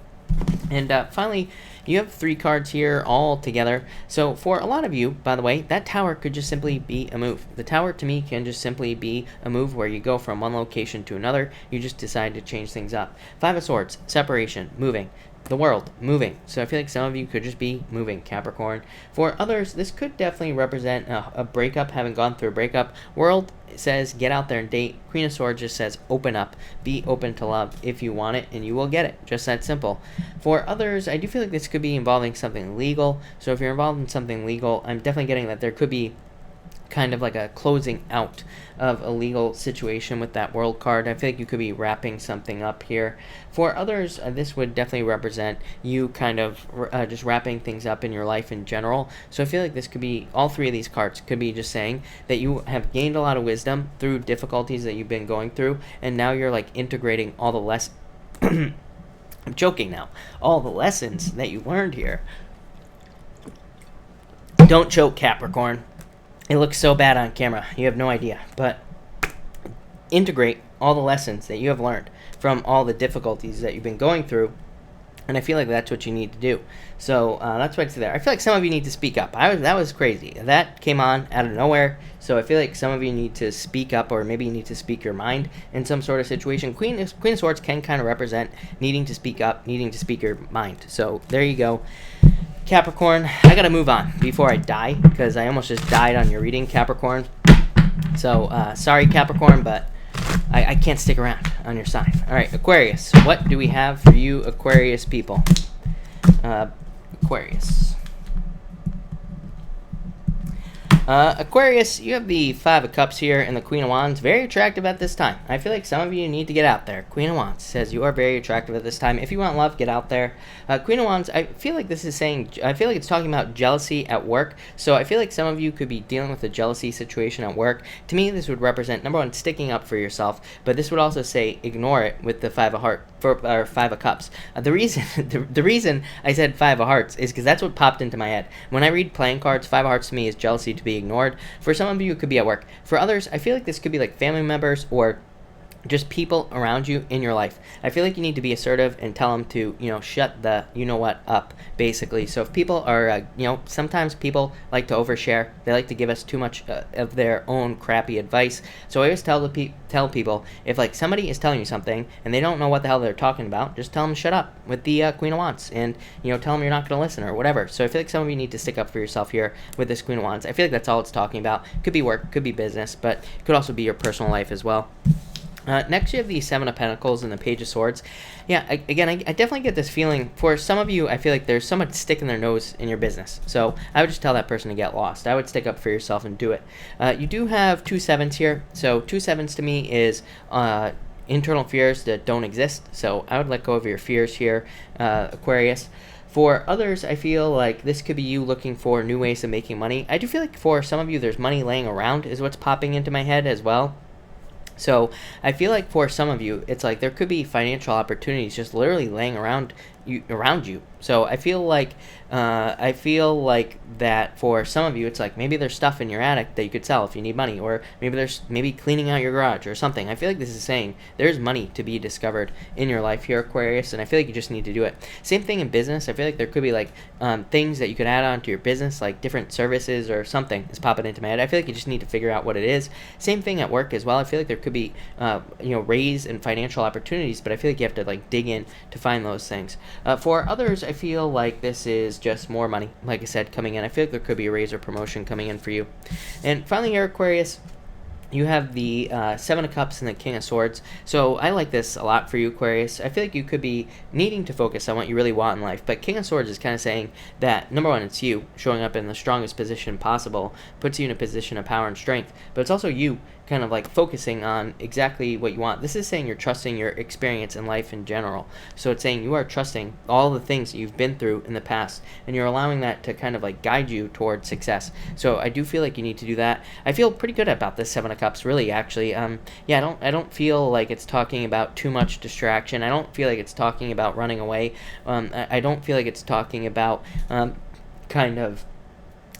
And finally, you have 3 cards here all together. So for a lot of you, by the way, that Tower could just simply be a move. The Tower to me can just simply be a move where you go from one location to another. You just decide to change things up. 5 of Swords, separation, moving. The World, moving. So I feel like some of you could just be moving, Capricorn. For others, this could definitely represent a breakup, having gone through a breakup. World says get out there and date. Queen of Swords just says open up. Be open to love if you want it, and you will get it. Just that simple. For others, I do feel like this could be involving something legal. So if you're involved in something legal, I'm definitely getting that there could be kind of like a closing out of a legal situation with that World card. I feel like you could be wrapping something up here. For others, this would definitely represent you kind of just wrapping things up in your life in general. So I feel like this could be, all 3 of these cards could be just saying that you have gained a lot of wisdom through difficulties that you've been going through, and now you're like integrating all the I'm joking now. All the lessons that you learned here. Don't choke, Capricorn. It looks so bad on camera. You have no idea. But integrate all the lessons that you have learned from all the difficulties that you've been going through. And I feel like that's what you need to do. So that's why it's there. I feel like some of you need to speak up. That was crazy. That came on out of nowhere. So I feel like some of you need to speak up, or maybe you need to speak your mind in some sort of situation. Queen of Swords can kind of represent needing to speak up, needing to speak your mind. So there you go. Capricorn, I gotta move on before I die, because I almost just died on your reading, Capricorn. So, sorry, Capricorn, but I can't stick around on your side. All right, Aquarius, what do we have for you, Aquarius people? Aquarius. Aquarius, you have the 5 of Cups here and the Queen of Wands. Very attractive at this time. I feel like some of you need to get out there. Queen of Wands says you are very attractive at this time. If you want love, get out there. Queen of Wands, I feel like this is saying, I feel like it's talking about jealousy at work. So I feel like some of you could be dealing with a jealousy situation at work. To me, this would represent, number 1, sticking up for yourself. But this would also say ignore it with the 5 of Cups. The reason I said 5 of Hearts is because that's what popped into my head. When I read playing cards, 5 of Hearts to me is jealousy to be ignored. For some of you, it could be at work. For others, I feel like this could be like family members or just people around you in your life. I feel like you need to be assertive and tell them to, shut the what up, basically. So if people are, sometimes people like to overshare. They like to give us too much of their own crappy advice. So I always tell people, if like somebody is telling you something and they don't know what the hell they're talking about, just tell them to shut up with the Queen of Wands, and tell them you're not going to listen or whatever. So I feel like some of you need to stick up for yourself here with this Queen of Wands. I feel like that's all it's talking about. Could be work, could be business, but it could also be your personal life as well. Next, you have the Seven of Pentacles and the Page of Swords. Yeah, I definitely get this feeling. For some of you, I feel like there's someone sticking their nose in your business. So I would just tell that person to get lost. I would stick up for yourself and do it. You do have 2 sevens here. So 2 sevens to me is internal fears that don't exist. So I would let go of your fears here, Aquarius. For others, I feel like this could be you looking for new ways of making money. I do feel like for some of you, there's money laying around is what's popping into my head as well. So I feel like for some of you, it's like there could be financial opportunities just literally laying around you. So I feel like that for some of you, it's like maybe there's stuff in your attic that you could sell if you need money, or maybe cleaning out your garage or something. I feel like this is saying there's money to be discovered in your life here, Aquarius, and I feel like you just need to do it. Same thing in business. I feel like there could be like things that you could add on to your business, like different services or something is popping into my head. I feel like you just need to figure out what it is. Same thing at work as well. I feel like there could be raise and financial opportunities, but I feel like you have to like dig in to find those things. For others, I feel like this is just more money, like I said, coming in. I feel like there could be a raise or promotion coming in for you. And finally here, Aquarius, you have the Seven of Cups and the King of Swords. So I like this a lot for you, Aquarius. I feel like you could be needing to focus on what you really want in life. But King of Swords is kind of saying that, number one, it's you showing up in the strongest position possible, puts you in a position of power and strength. But it's also you kind of like focusing on exactly what you want. This is saying you're trusting your experience in life in general. So it's saying you are trusting all the things that you've been through in the past, and you're allowing that to kind of like guide you towards success. So I do feel like you need to do that. I feel pretty good about this Seven of Cups, really, actually. I don't feel like it's talking about too much distraction. I don't feel like it's talking about running away. I don't feel like it's talking about kind of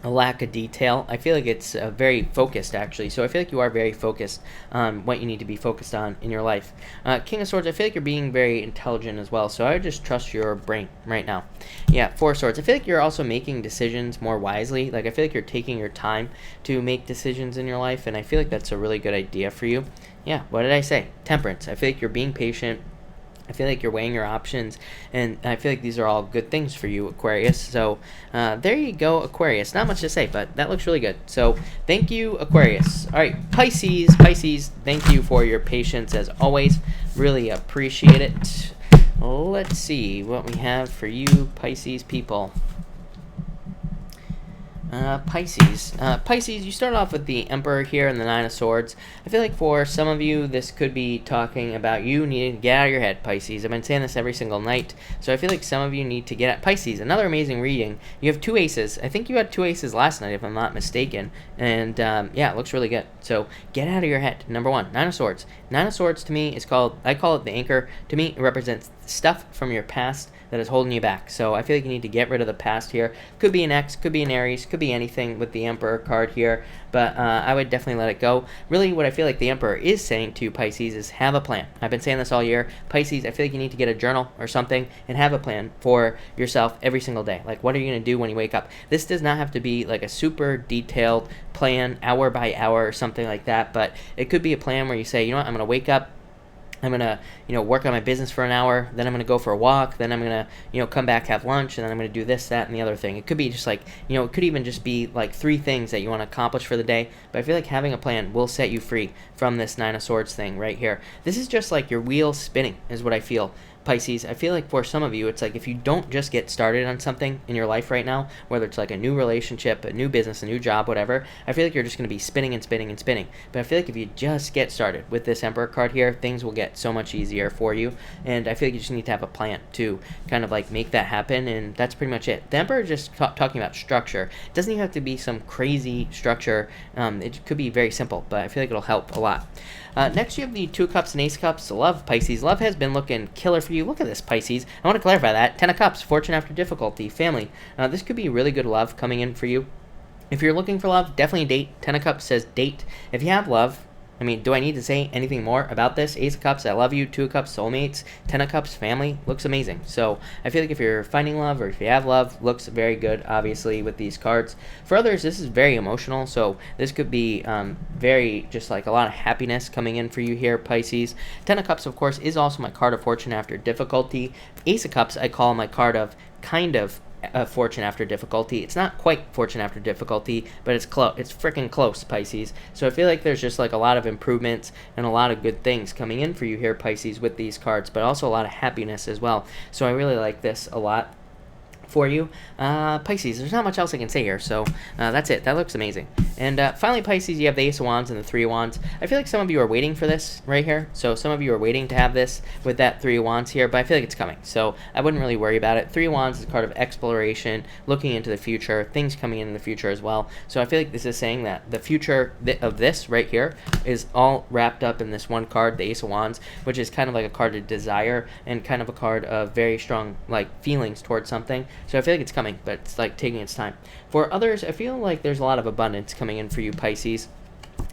a lack of detail. I feel like it's very focused, actually. So I feel like you are very focused on what you need to be focused on in your life. King of Swords, I feel like you're being very intelligent as well. So I would just trust your brain right now. Yeah, Four of Swords. I feel like you're also making decisions more wisely. Like I feel like you're taking your time to make decisions in your life, and I feel like that's a really good idea for you. Yeah, what did I say? Temperance. I feel like you're being patient. I feel like you're weighing your options, and I feel like these are all good things for you, Aquarius. So there you go, Aquarius. Not much to say, but that looks really good. So thank you, Aquarius. All right, Pisces, thank you for your patience as always. Really appreciate it. Let's see what we have for you, Pisces people. Pisces, you start off with the Emperor here and the Nine of Swords. I feel like for some of you, this could be talking about you needing to get out of your head, Pisces. I've been saying this every single night, so I feel like some of you need to get at Pisces. Another amazing reading. You have 2 aces. I think you had 2 aces last night, if I'm not mistaken, and yeah, it looks really good. So get out of your head. Number 1, Nine of Swords. Nine of Swords to me is I call it the anchor. To me, it represents stuff from your past that is holding you back. So I feel like you need to get rid of the past here. Could be an ex, could be an Aries, could be anything with the Emperor card here, but I would definitely let it go. Really, what I feel like the Emperor is saying to Pisces is have a plan. I've been saying this all year. Pisces, I feel like you need to get a journal or something and have a plan for yourself every single day. Like, what are you going to do when you wake up? This does not have to be like a super detailed plan, hour by hour or something like that, but it could be a plan where you say, you know what, I'm going to wake up, I'm going to, work on my business for an hour, then I'm going to go for a walk, then I'm going to, come back, have lunch, and then I'm going to do this, that, and the other thing. It could be just like, it could even just be like 3 things that you want to accomplish for the day, but I feel like having a plan will set you free from this Nine of Swords thing right here. This is just like your wheel spinning is what I feel. Pisces, I feel like for some of you, it's like if you don't just get started on something in your life right now, whether it's like a new relationship, a new business, a new job, whatever, I feel like you're just going to be spinning and spinning and spinning. But I feel like if you just get started with this Emperor card here, things will get so much easier for you. And I feel like you just need to have a plan to kind of like make that happen. And that's pretty much it. The Emperor is just talking about structure. It doesn't even have to be some crazy structure. It could be very simple, but I feel like it'll help a lot. Next, you have the 2 of Cups and Ace of Cups. Love, Pisces. Love has been looking killer for you. Look at this, Pisces. I want to clarify that. 10 of Cups, fortune after difficulty, family. This could be really good love coming in for you. If you're looking for love, definitely date. 10 of Cups says date. If you have love, I mean, do I need to say anything more about this? Ace of Cups, I love you. Two of Cups, soulmates. Ten of Cups, family. Looks amazing. So I feel like if you're finding love or if you have love, looks very good, obviously, with these cards. For others, this is very emotional. So this could be very just like a lot of happiness coming in for you here, Pisces. Ten of Cups, of course, is also my card of fortune after difficulty. Ace of Cups, I call my card of kind of fortune after difficulty. It's not quite fortune after difficulty, but it's close. It's freaking close, Pisces. So I feel like there's just like a lot of improvements and a lot of good things coming in for you here, Pisces, with these cards, but also a lot of happiness as well. So I really like this a lot for you, Pisces. There's not much else I can say here, so that's it. That looks amazing. And finally, Pisces, you have the Ace of Wands and the Three of Wands. I feel like some of you are waiting for this right here, so some of you are waiting to have this with that Three of Wands here, but I feel like it's coming, so I wouldn't really worry about it. Three of Wands is a card of exploration, looking into the future, things coming in the future as well. So I feel like this is saying that the future of this right here is all wrapped up in this one card, the Ace of Wands, which is kind of like a card of desire and kind of a card of very strong like feelings towards something. So I feel like it's coming, but it's like taking its time. For others, I feel like there's a lot of abundance coming in for you, Pisces.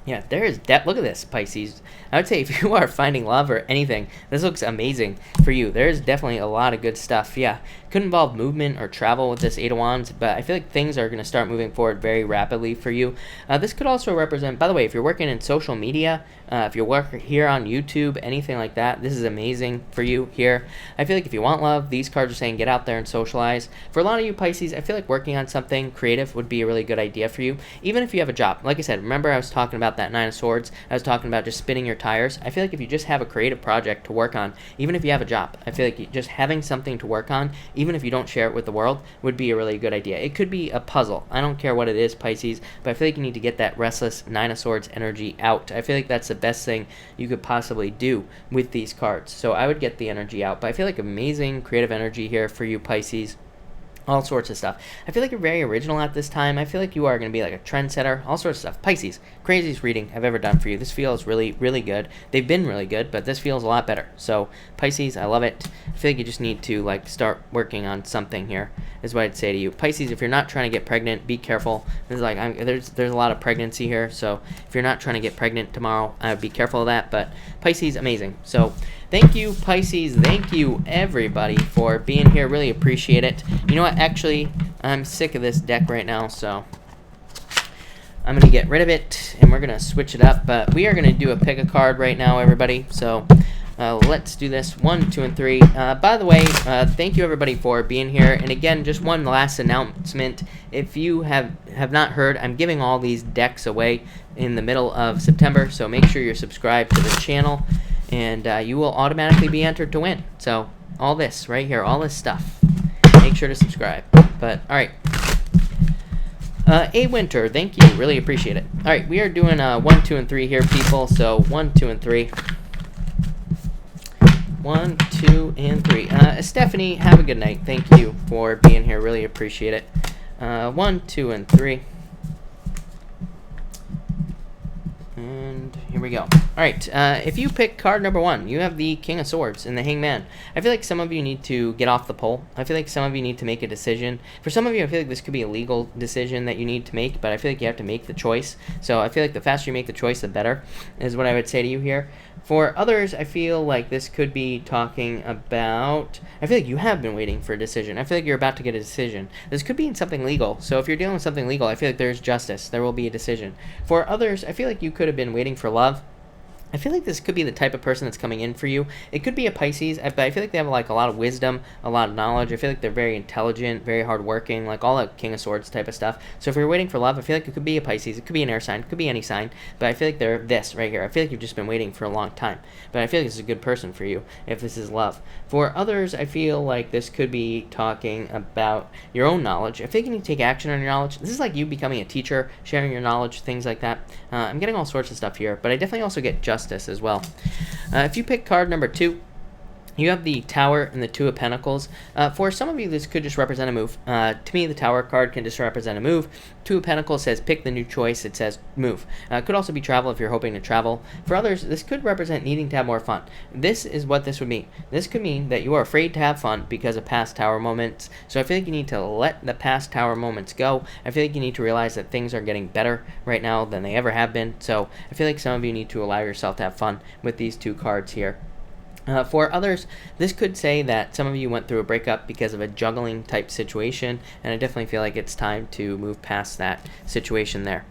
Yeah, there is depth. Look at this, Pisces. I would say if you are finding love or anything, this looks amazing for you. There is definitely a lot of good stuff. Yeah, could involve movement or travel with this Eight of Wands, but I feel like things are going to start moving forward very rapidly for you. This could also represent, by the way, if you're working in social media, if you work here on YouTube, anything like that, this is amazing for you here. I feel like if you want love, these cards are saying get out there and socialize. For a lot of you, Pisces, I feel like working on something creative would be a really good idea for you, even if you have a job. Like I said, remember I was talking about that Nine of Swords. I was talking about just spinning your tires. I feel like if you just have a creative project to work on, even if you have a job, I feel like just having something to work on, even if you don't share it with the world, would be a really good idea. It could be a puzzle. I don't care what it is, Pisces, but I feel like you need to get that restless Nine of Swords energy out. I feel like that's the best thing you could possibly do with these cards. So I would get the energy out, but I feel like amazing creative energy here for you, Pisces. All sorts of stuff. I feel like you're very original at this time. I feel like you are going to be like a trendsetter. All sorts of stuff. Pisces, craziest reading I've ever done for you. This feels really, really good. They've been really good, but this feels a lot better. So, Pisces, I love it. I feel like you just need to like start working on something here, is what I'd say to you. Pisces, if you're not trying to get pregnant, be careful. There's like there's a lot of pregnancy here, so if you're not trying to get pregnant tomorrow, I would be careful of that. But Pisces, amazing. So thank you, Pisces. Thank you, everybody, for being here. Really appreciate it. You know what? Actually, I'm sick of this deck right now, so I'm going to get rid of it, and we're going to switch it up. But we are going to do a pick a card right now, everybody. So let's do this. 1, 2, and 3. By the way, thank you, everybody, for being here. And again, just one last announcement. If you have not heard, I'm giving all these decks away in the middle of September, so make sure you're subscribed to the channel, and you will automatically be entered to win. So all this right here, all this stuff, make sure to subscribe. But all right, A Winter, thank you, really appreciate it. All right, we are doing 1, 2, and 3 here, people. So 1, 2, and 3. 1, 2, and 3. Stephanie, have a good night. Thank you for being here, really appreciate it. 1, 2, and 3. And here we go. All right, if you pick card number 1, you have the King of Swords and the Hangman. I feel like some of you need to get off the pole. I feel like some of you need to make a decision. For some of you, I feel like this could be a legal decision that you need to make, but I feel like you have to make the choice. So I feel like the faster you make the choice, the better, is what I would say to you here. For others, I feel like this could be talking about, I feel like you have been waiting for a decision. I feel like you're about to get a decision. This could be in something legal. So if you're dealing with something legal, I feel like there's justice. There will be a decision. For others, I feel like you could have been waiting for love. I feel like this could be the type of person that's coming in for you. It could be a Pisces, but I feel like they have like a lot of wisdom, a lot of knowledge. I feel like they're very intelligent, very hardworking, like all that King of Swords type of stuff. So if you're waiting for love, I feel like it could be a Pisces. It could be an air sign. It could be any sign. But I feel like they're this right here. I feel like you've just been waiting for a long time. But I feel like this is a good person for you if this is love. For others, I feel like this could be talking about your own knowledge. I feel like you need to take action on your knowledge. This is like you becoming a teacher, sharing your knowledge, things like that. I'm getting all sorts of stuff here, but I definitely also get justice as well. If you pick card number 2, You have the Tower and the Two of Pentacles. For some of you, this could just represent a move. To me, the Tower card can just represent a move. Two of Pentacles says pick the new choice. It says move. Could also be travel if you're hoping to travel. For others, this could represent needing to have more fun. This is what this would mean. This could mean that you are afraid to have fun because of past Tower moments. So I feel like you need to let the past Tower moments go. I feel like you need to realize that things are getting better right now than they ever have been. So I feel like some of you need to allow yourself to have fun with these two cards here. For others, this could say that some of you went through a breakup because of a juggling type situation, and I definitely feel like it's time to move past that situation there.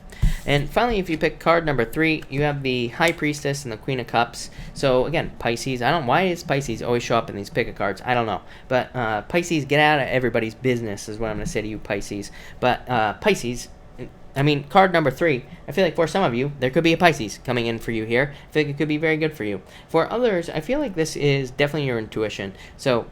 And finally, if you pick card number 3, you have the High Priestess and the Queen of Cups. So again, Pisces. Why does Pisces always show up in these pick cards? I don't know. But Pisces, get out of everybody's business is what I'm going to say to you, Pisces. But Pisces, card number 3, I feel like for some of you, there could be a Pisces coming in for you here. I feel like it could be very good for you. For others, I feel like this is definitely your intuition. So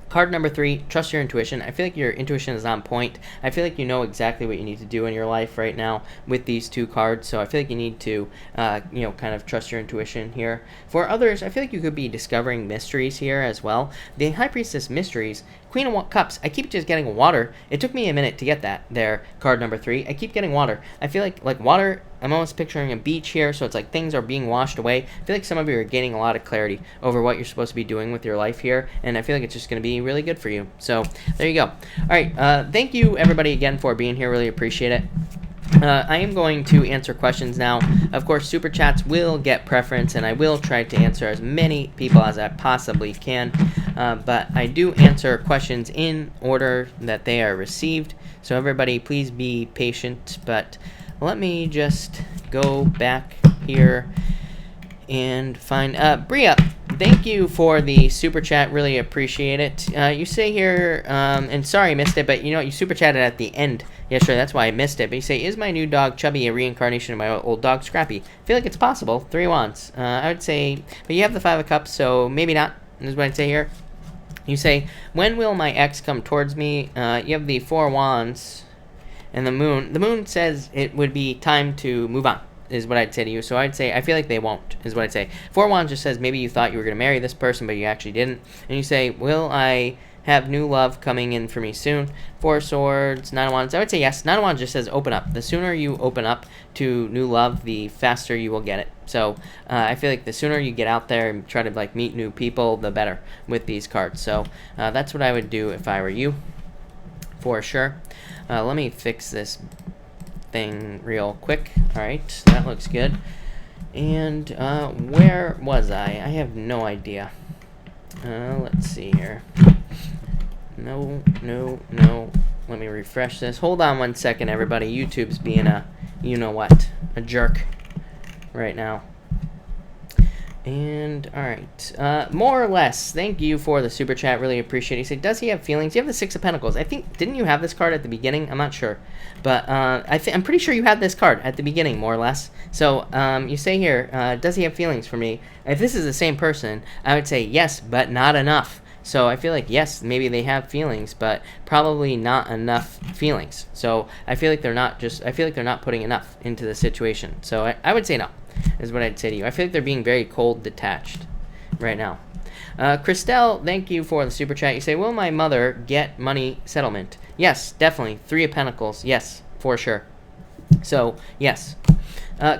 card number 3, trust your intuition. I feel like your intuition is on point. I feel like you know exactly what you need to do in your life right now with these two cards. So I feel like you need to, kind of trust your intuition here. For others, I feel like you could be discovering mysteries here as well. The High Priestess mysteries, Queen of Cups, I keep just getting water. It took me a minute to get that there, card number 3. I keep getting water. I feel like water, I'm almost picturing a beach here, so it's like things are being washed away. I feel like some of you are gaining a lot of clarity over what you're supposed to be doing with your life here, and I feel like it's just going to be really good for you. So there you go. All right, thank you everybody again for being here. Really appreciate it. I am going to answer questions now. Of course, Super Chats will get preference, and I will try to answer as many people as I possibly can. But I do answer questions in order that they are received. So everybody, please be patient. But let me just go back here and find Bria. Thank you for the super chat. Really appreciate it. You say here, and sorry I missed it, but you super chatted at the end yesterday. That's why I missed it. But you say, is my new dog Chubby a reincarnation of my old dog Scrappy? I feel like it's possible. 3 wands. I would say, but you have the 5 of cups, so maybe not. Is what I'd say here. You say, when will my ex come towards me? You have the 4 wands and the moon. The moon says it would be time to move on, is what I'd say to you. So I'd say, I feel like they won't, is what I'd say. 4 wands just says maybe you thought you were going to marry this person, but you actually didn't. And you say, will I have new love coming in for me soon? 4 swords, 9 of wands. I would say yes. 9 of wands just says open up. The sooner you open up to new love, the faster you will get it. So I feel like the sooner you get out there and try to meet new people, the better with these cards. So that's what I would do if I were you, for sure. Let me fix this thing real quick. All right, that looks good. And where was I? I have no idea. Let's see here. No. Let me refresh this. Hold on 1 second, everybody. YouTube's being a jerk right now. And all right, more or less, thank you for the super chat. Really appreciate it. You say, does he have feelings? You have the 6 of Pentacles. I think, didn't you have this card at the beginning? I'm not sure, but I'm pretty sure you had this card at the beginning, more or less. So you say here, does he have feelings for me? If this is the same person, I would say yes, but not enough. So I feel like yes, maybe they have feelings, but probably not enough feelings. So I feel like they're not putting enough into the situation. So I would say no, is what I'd say to you. I feel like they're being very cold detached right now. Christelle, thank you for the super chat. You say, will my mother get money settlement? Yes, definitely. 3 of Pentacles. Yes, for sure. So yes.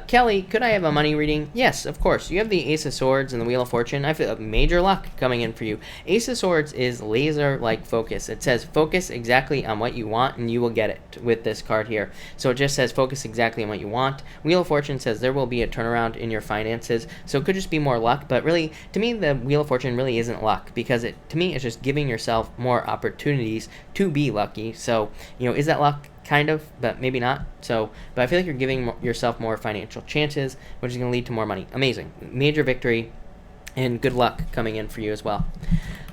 Kelly, could I have a money reading? Yes, of course. You have the Ace of Swords and the Wheel of Fortune. I feel major luck coming in for you. Ace of Swords is laser-like focus. It says focus exactly on what you want and you will get it with this card here. So it just says focus exactly on what you want. Wheel of Fortune says there will be a turnaround in your finances. So it could just be more luck. But really, to me, the Wheel of Fortune really isn't luck because to me, it's just giving yourself more opportunities to be lucky. So, is that luck? Kind of, but maybe not. So, but I feel like you're giving yourself more financial chances, which is going to lead to more money. Amazing. Major victory and good luck coming in for you as well.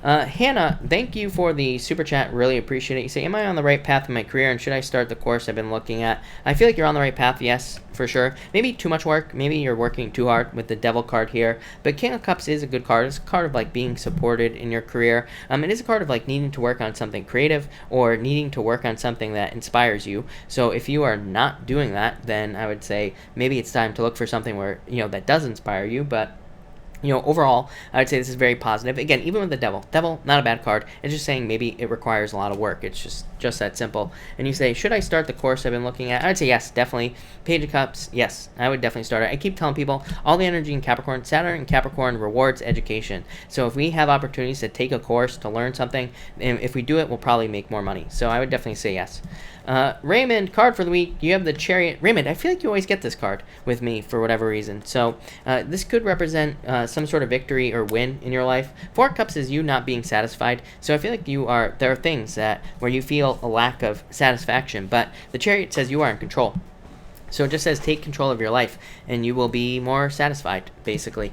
Hannah, thank you for the super chat. Really appreciate it. You say, am I on the right path in my career and should I start the course I've been looking at? I feel like you're on the right path. Yes, for sure. Maybe too much work. Maybe you're working too hard with the Devil card here. But King of Cups is a good card. It's a card of being supported in your career. It is a card of needing to work on something creative or needing to work on something that inspires you. So if you are not doing that, then I would say maybe it's time to look for something where, that does inspire you. But Overall, I would say this is very positive. Again, even with the devil, not a bad card. It's just saying maybe it requires a lot of work. It's just that simple. And you say, should I start the course I've been looking at? I would say yes, definitely. Page of Cups, yes, I would definitely start it. I keep telling people, all the energy in Capricorn, Saturn in Capricorn rewards education. So if we have opportunities to take a course, to learn something, and if we do it, we'll probably make more money. So I would definitely say yes. Raymond, card for the week. You have the Chariot. Raymond, I feel like you always get this card with me for whatever reason. So this could represent some sort of victory or win in your life. Four of Cups is you not being satisfied. So I feel like there are things where you feel a lack of satisfaction, but the Chariot says you are in control. So it just says take control of your life and you will be more satisfied, basically.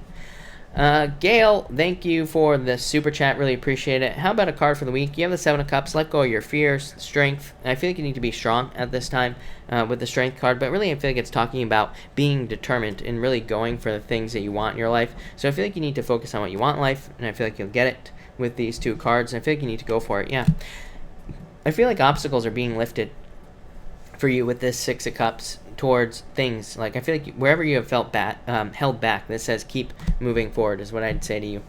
Gail, thank you for the super chat. Really appreciate it. How about a card for the week? You have the Seven of Cups. Let go of your fears, strength. I feel like you need to be strong at this time with the Strength card, but really I feel like it's talking about being determined and really going for the things that you want in your life. So I feel like you need to focus on what you want in life, and I feel like you'll get it with these two cards, and I feel like you need to go for it. Yeah. I feel like obstacles are being lifted for you with this Six of Cups towards things. Like, I feel like wherever you have felt held back, this says keep moving forward is what I'd say to you.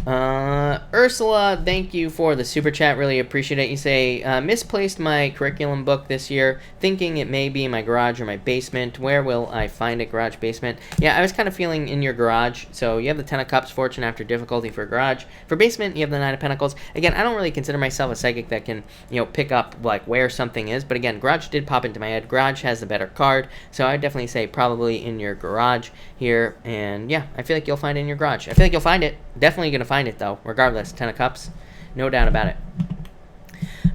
Ursula, thank you for the super chat. Really appreciate it. You say, misplaced my curriculum book this year, thinking it may be in my garage or my basement. Where will I find it? Garage, basement. Yeah, I was kind of feeling in your garage. So you have the Ten of Cups, fortune after difficulty for garage. For basement, you have the Nine of Pentacles. Again, I don't really consider myself a psychic that can, pick up like where something is. But again, garage did pop into my head. Garage has the better card. So I'd definitely say probably in your garage here. And yeah, I feel like you'll find it in your garage. I feel like you'll find it. Definitely going to find it though, regardless. Ten of Cups, no doubt about it.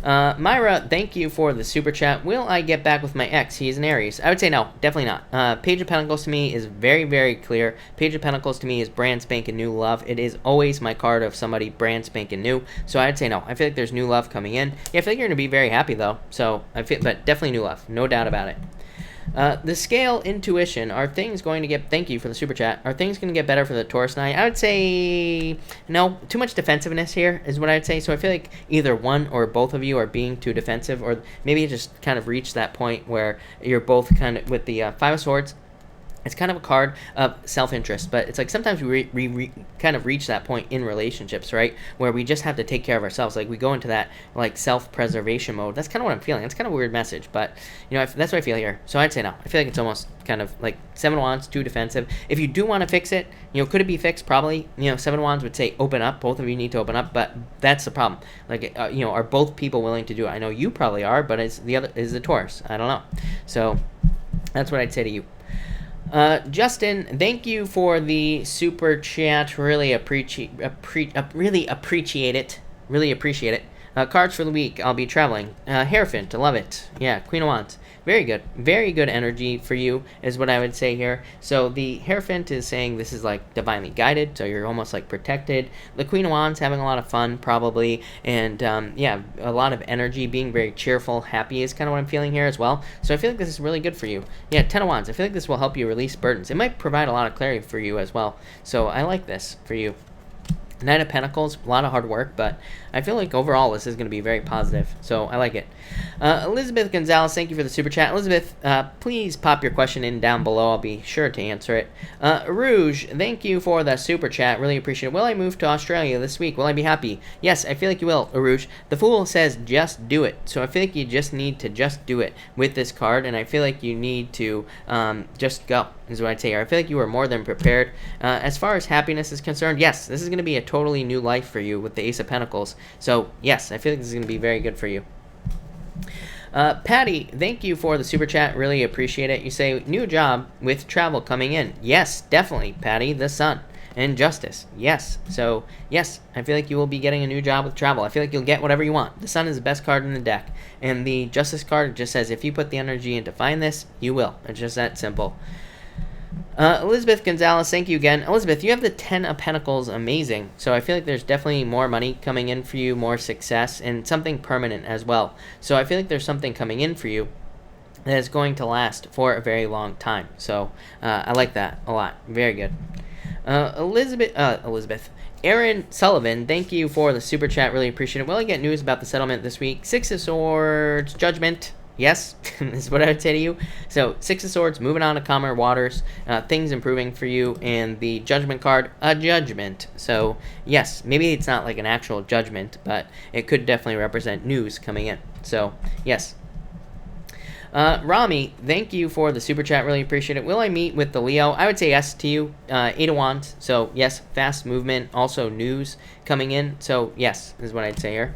Myra, thank you for the super chat. Will I get back with my ex? He is an Aries. I would say no, definitely not. Page of Pentacles to me is very, very clear. Page of Pentacles to me is brand spanking new love. It is always my card of somebody brand spanking new. So I'd say no. I feel like there's new love coming in. Yeah, I feel like you're going to be very happy though. So but definitely new love, no doubt about it. The scale intuition, are things going to get, thank you for the super chat, are things going to get better for the Taurus 9? I would say no, too much defensiveness here is what I'd say. So I feel like either one or both of you are being too defensive, or maybe you just kind of reach that point where you're both kind of with the Five of Swords. It's kind of a card of self-interest, but it's like sometimes we kind of reach that point in relationships, right, where we just have to take care of ourselves. Like we go into that like self-preservation mode. That's kind of what I'm feeling. It's kind of a weird message, but that's what I feel here. So I'd say no. I feel like it's almost kind of like Seven of Wands, too defensive. If you do want to fix it, could it be fixed? Probably. Seven of Wands would say open up. Both of you need to open up, but that's the problem. Like are both people willing to do it? I know you probably are, but is the Taurus? I don't know. So that's what I'd say to you. Justin, thank you for the super chat. Really appreciate it. Really appreciate it. Cards for the week. I'll be traveling. Hierophant, love it. Yeah, Queen of Wands. Very good. Very good energy for you is what I would say here. So the Hierophant is saying this is like divinely guided, so you're almost like protected. The Queen of Wands having a lot of fun probably, and yeah, a lot of energy, being very cheerful, happy is kind of what I'm feeling here as well. So I feel like this is really good for you. Yeah, Ten of Wands. I feel like this will help you release burdens. It might provide a lot of clarity for you as well. So I like this for you. Knight of Pentacles, a lot of hard work, but I feel like overall this is going to be very positive, so I like it. Elizabeth Gonzalez, thank you for the super chat. Elizabeth, please pop your question in down below. I'll be sure to answer it. Rouge, thank you for the super chat. Really appreciate it. Will I move to Australia this week? Will I be happy? Yes, I feel like you will, Rouge. The Fool says just do it, so I feel like you just need to just do it with this card, and I feel like you need to just go, is what I'd say. I feel like you are more than prepared. As far as happiness is concerned, yes, this is going to be a totally new life for you with the Ace of Pentacles. So yes, I feel like this is going to be very good for you. Patty, thank you for the super chat. Really appreciate it. You say new job with travel coming in. Yes, definitely, Patty. The Sun and Justice. Yes. So yes, I feel like you will be getting a new job with travel. I feel like you'll get whatever you want. The Sun is the best card in the deck, and the Justice card just says if you put the energy in to find this, you will. It's just that simple. Elizabeth Gonzalez, thank you again. Elizabeth, you have the Ten of Pentacles, amazing. So I feel like there's definitely more money coming in for you, more success, and something permanent as well. So I feel like there's something coming in for you that is going to last for a very long time. So I like that a lot. Very good. Elizabeth. Aaron Sullivan, thank you for the super chat. Really appreciate it. Will I get news about the settlement this week? Six of Swords, Judgment. Yes, is what I would say to you. So, Six of Swords, moving on to calmer waters, things improving for you, and the Judgment card, a judgment. So, yes, maybe it's not like an actual judgment, but it could definitely represent news coming in. So, yes. Rami, thank you for the super chat. Really appreciate it. Will I meet with the Leo? I would say yes to you. 8 of Wands. So, yes, fast movement. Also, news coming in. So, yes, is what I'd say here.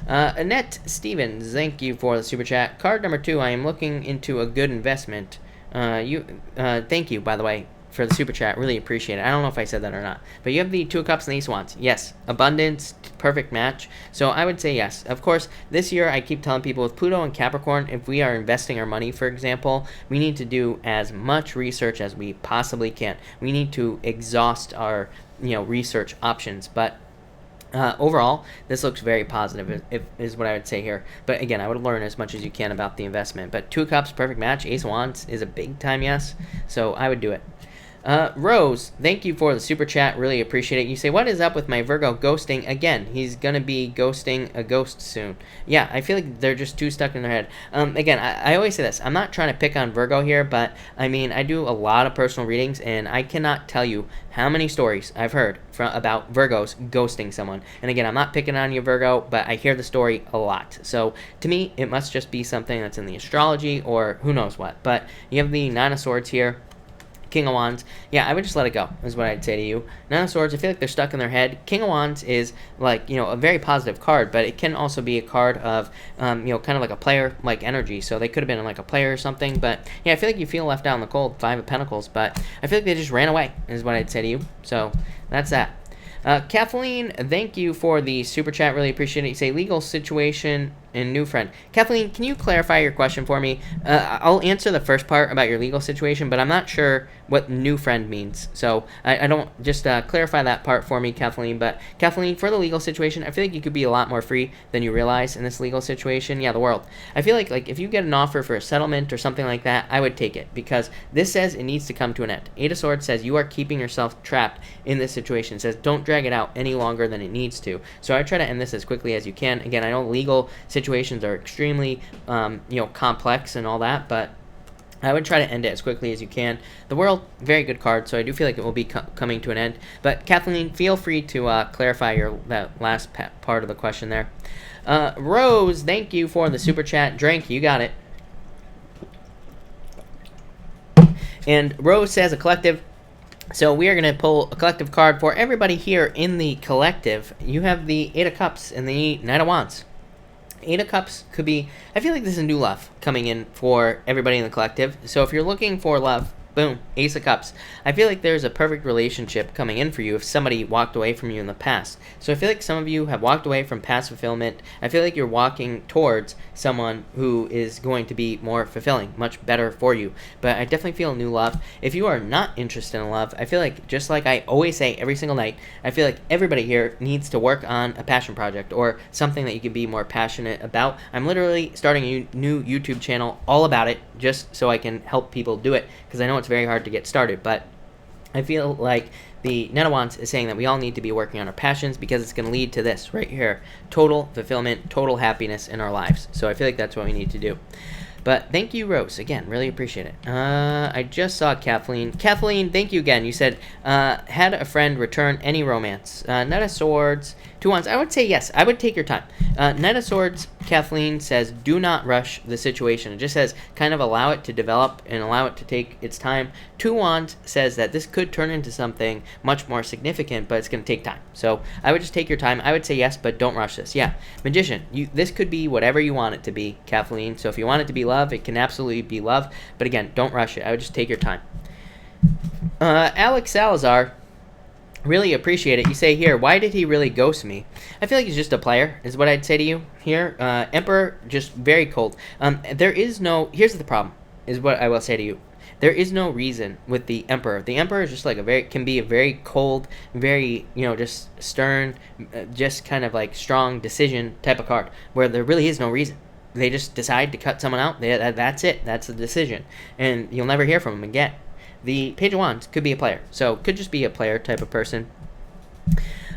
Annette Stevens, thank you for the super chat. Card number 2, I am looking into a good investment. Thank you, by the way, for the super chat. Really appreciate it. I don't know if I said that or not. But you have the 2 of Cups and the Ace of Wands. Yes. Abundance, perfect match. So I would say yes. Of course, this year I keep telling people with Pluto and Capricorn, if we are investing our money, for example, we need to do as much research as we possibly can. We need to exhaust our, research options. But overall, this looks very positive, is what I would say here. But again, I would learn as much as you can about the investment. But 2 of Cups, perfect match. Ace of Wands is a big time yes. So I would do it. Rose, thank you for the super chat. Really appreciate it. You say, what is up with my Virgo ghosting? Again, he's going to be ghosting a ghost soon. Yeah, I feel like they're just too stuck in their head. Again, I always say this. I'm not trying to pick on Virgo here, but I mean, I do a lot of personal readings, and I cannot tell you how many stories I've heard about Virgos ghosting someone. And again, I'm not picking on you, Virgo, but I hear the story a lot. So to me, it must just be something that's in the astrology or who knows what. But you have the 9 of Swords here. King of Wands, yeah, I would just let it go, is what I'd say to you. 9 of Swords, I feel like they're stuck in their head. King of Wands is like, a very positive card, but it can also be a card of, kind of like a player-like energy. So they could have been like a player or something, but yeah, I feel like you feel left out in the cold, 5 of Pentacles, but I feel like they just ran away, is what I'd say to you. So that's that. Kathleen, thank you for the super chat. Really appreciate it. You say legal situation and new friend. Kathleen, can you clarify your question for me? I'll answer the first part about your legal situation, but I'm not sure what new friend means. So I don't just clarify that part for me, Kathleen. But Kathleen, for the legal situation, I feel like you could be a lot more free than you realize in this legal situation. Yeah, the world. I feel like if you get an offer for a settlement or something like that, I would take it because this says it needs to come to an end. 8 of Swords says you are keeping yourself trapped in this situation. It says don't drag it out any longer than it needs to. So I try to end this as quickly as you can. Again, I know legal situations are extremely, complex and all that, but I would try to end it as quickly as you can. The World, very good card, so I do feel like it will be coming to an end. But Kathleen, feel free to clarify that last part of the question there. Rose, thank you for the super chat. Drink, you got it. And Rose says a collective. So we are going to pull a collective card for everybody here in the collective. You have the 8 of Cups and the 9 of Wands. 8 of Cups could be, I feel like this is new love coming in for everybody in the collective. So if you're looking for love, boom, Ace of Cups. I feel like there's a perfect relationship coming in for you if somebody walked away from you in the past. So I feel like some of you have walked away from past fulfillment. I feel like you're walking towards someone who is going to be more fulfilling, much better for you. But I definitely feel new love. If you are not interested in love, I feel like, just like I always say every single night, I feel like everybody here needs to work on a passion project or something that you can be more passionate about. I'm literally starting a new YouTube channel all about it just so I can help people do it because I know it's very hard to get started, but I feel like the Nine of Wands is saying that we all need to be working on our passions because it's going to lead to this right here, total fulfillment, total happiness in our lives. So I feel like that's what we need to do. But thank you, Rose. Again, really appreciate it. I just saw Kathleen. Kathleen, thank you again. You said, had a friend return any romance. Knight of Swords, 2 Wands. I would say yes. I would take your time. Knight of Swords, Kathleen says, do not rush the situation. It just says kind of allow it to develop and allow it to take its time. 2 Wands says that this could turn into something much more significant, but it's going to take time. So I would just take your time. I would say yes, but don't rush this. Yeah. Magician, this could be whatever you want it to be, Kathleen. So if you want it to be love, it can absolutely be love. But again, don't rush it. I would just take your time. Alex Salazar, really appreciate it. You say here, why did he really ghost me? I feel like he's just a player, is what I'd say to you here. Emperor, just very cold. Here's the problem, is what I will say to you. There is no reason with the Emperor. The Emperor is just like can be a very cold, very, just stern, just kind of like strong decision type of card, where there really is no reason. They just decide to cut someone out. That's it. That's the decision. And you'll never hear from them again. The Page of Wands could be a player. So could just be a player type of person.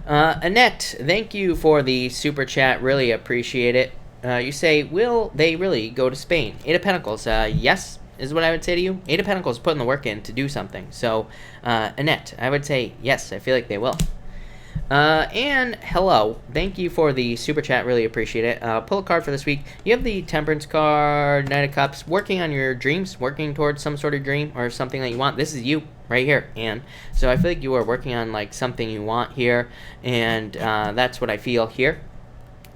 Annette, thank you for the super chat. Really appreciate it. You say, will they really go to Spain? Eight of Pentacles. Yes, is what I would say to you. Eight of Pentacles putting the work in to do something. So, Annette, I would say yes. I feel like they will. And hello, thank you for the super chat, really appreciate it. Pull a card for this week. You have the Temperance card, Knight of Cups, working on your dreams, working towards some sort of dream or something that you want. This is you right here, Anne. So I feel like you are working on like something you want here, and that's what I feel here.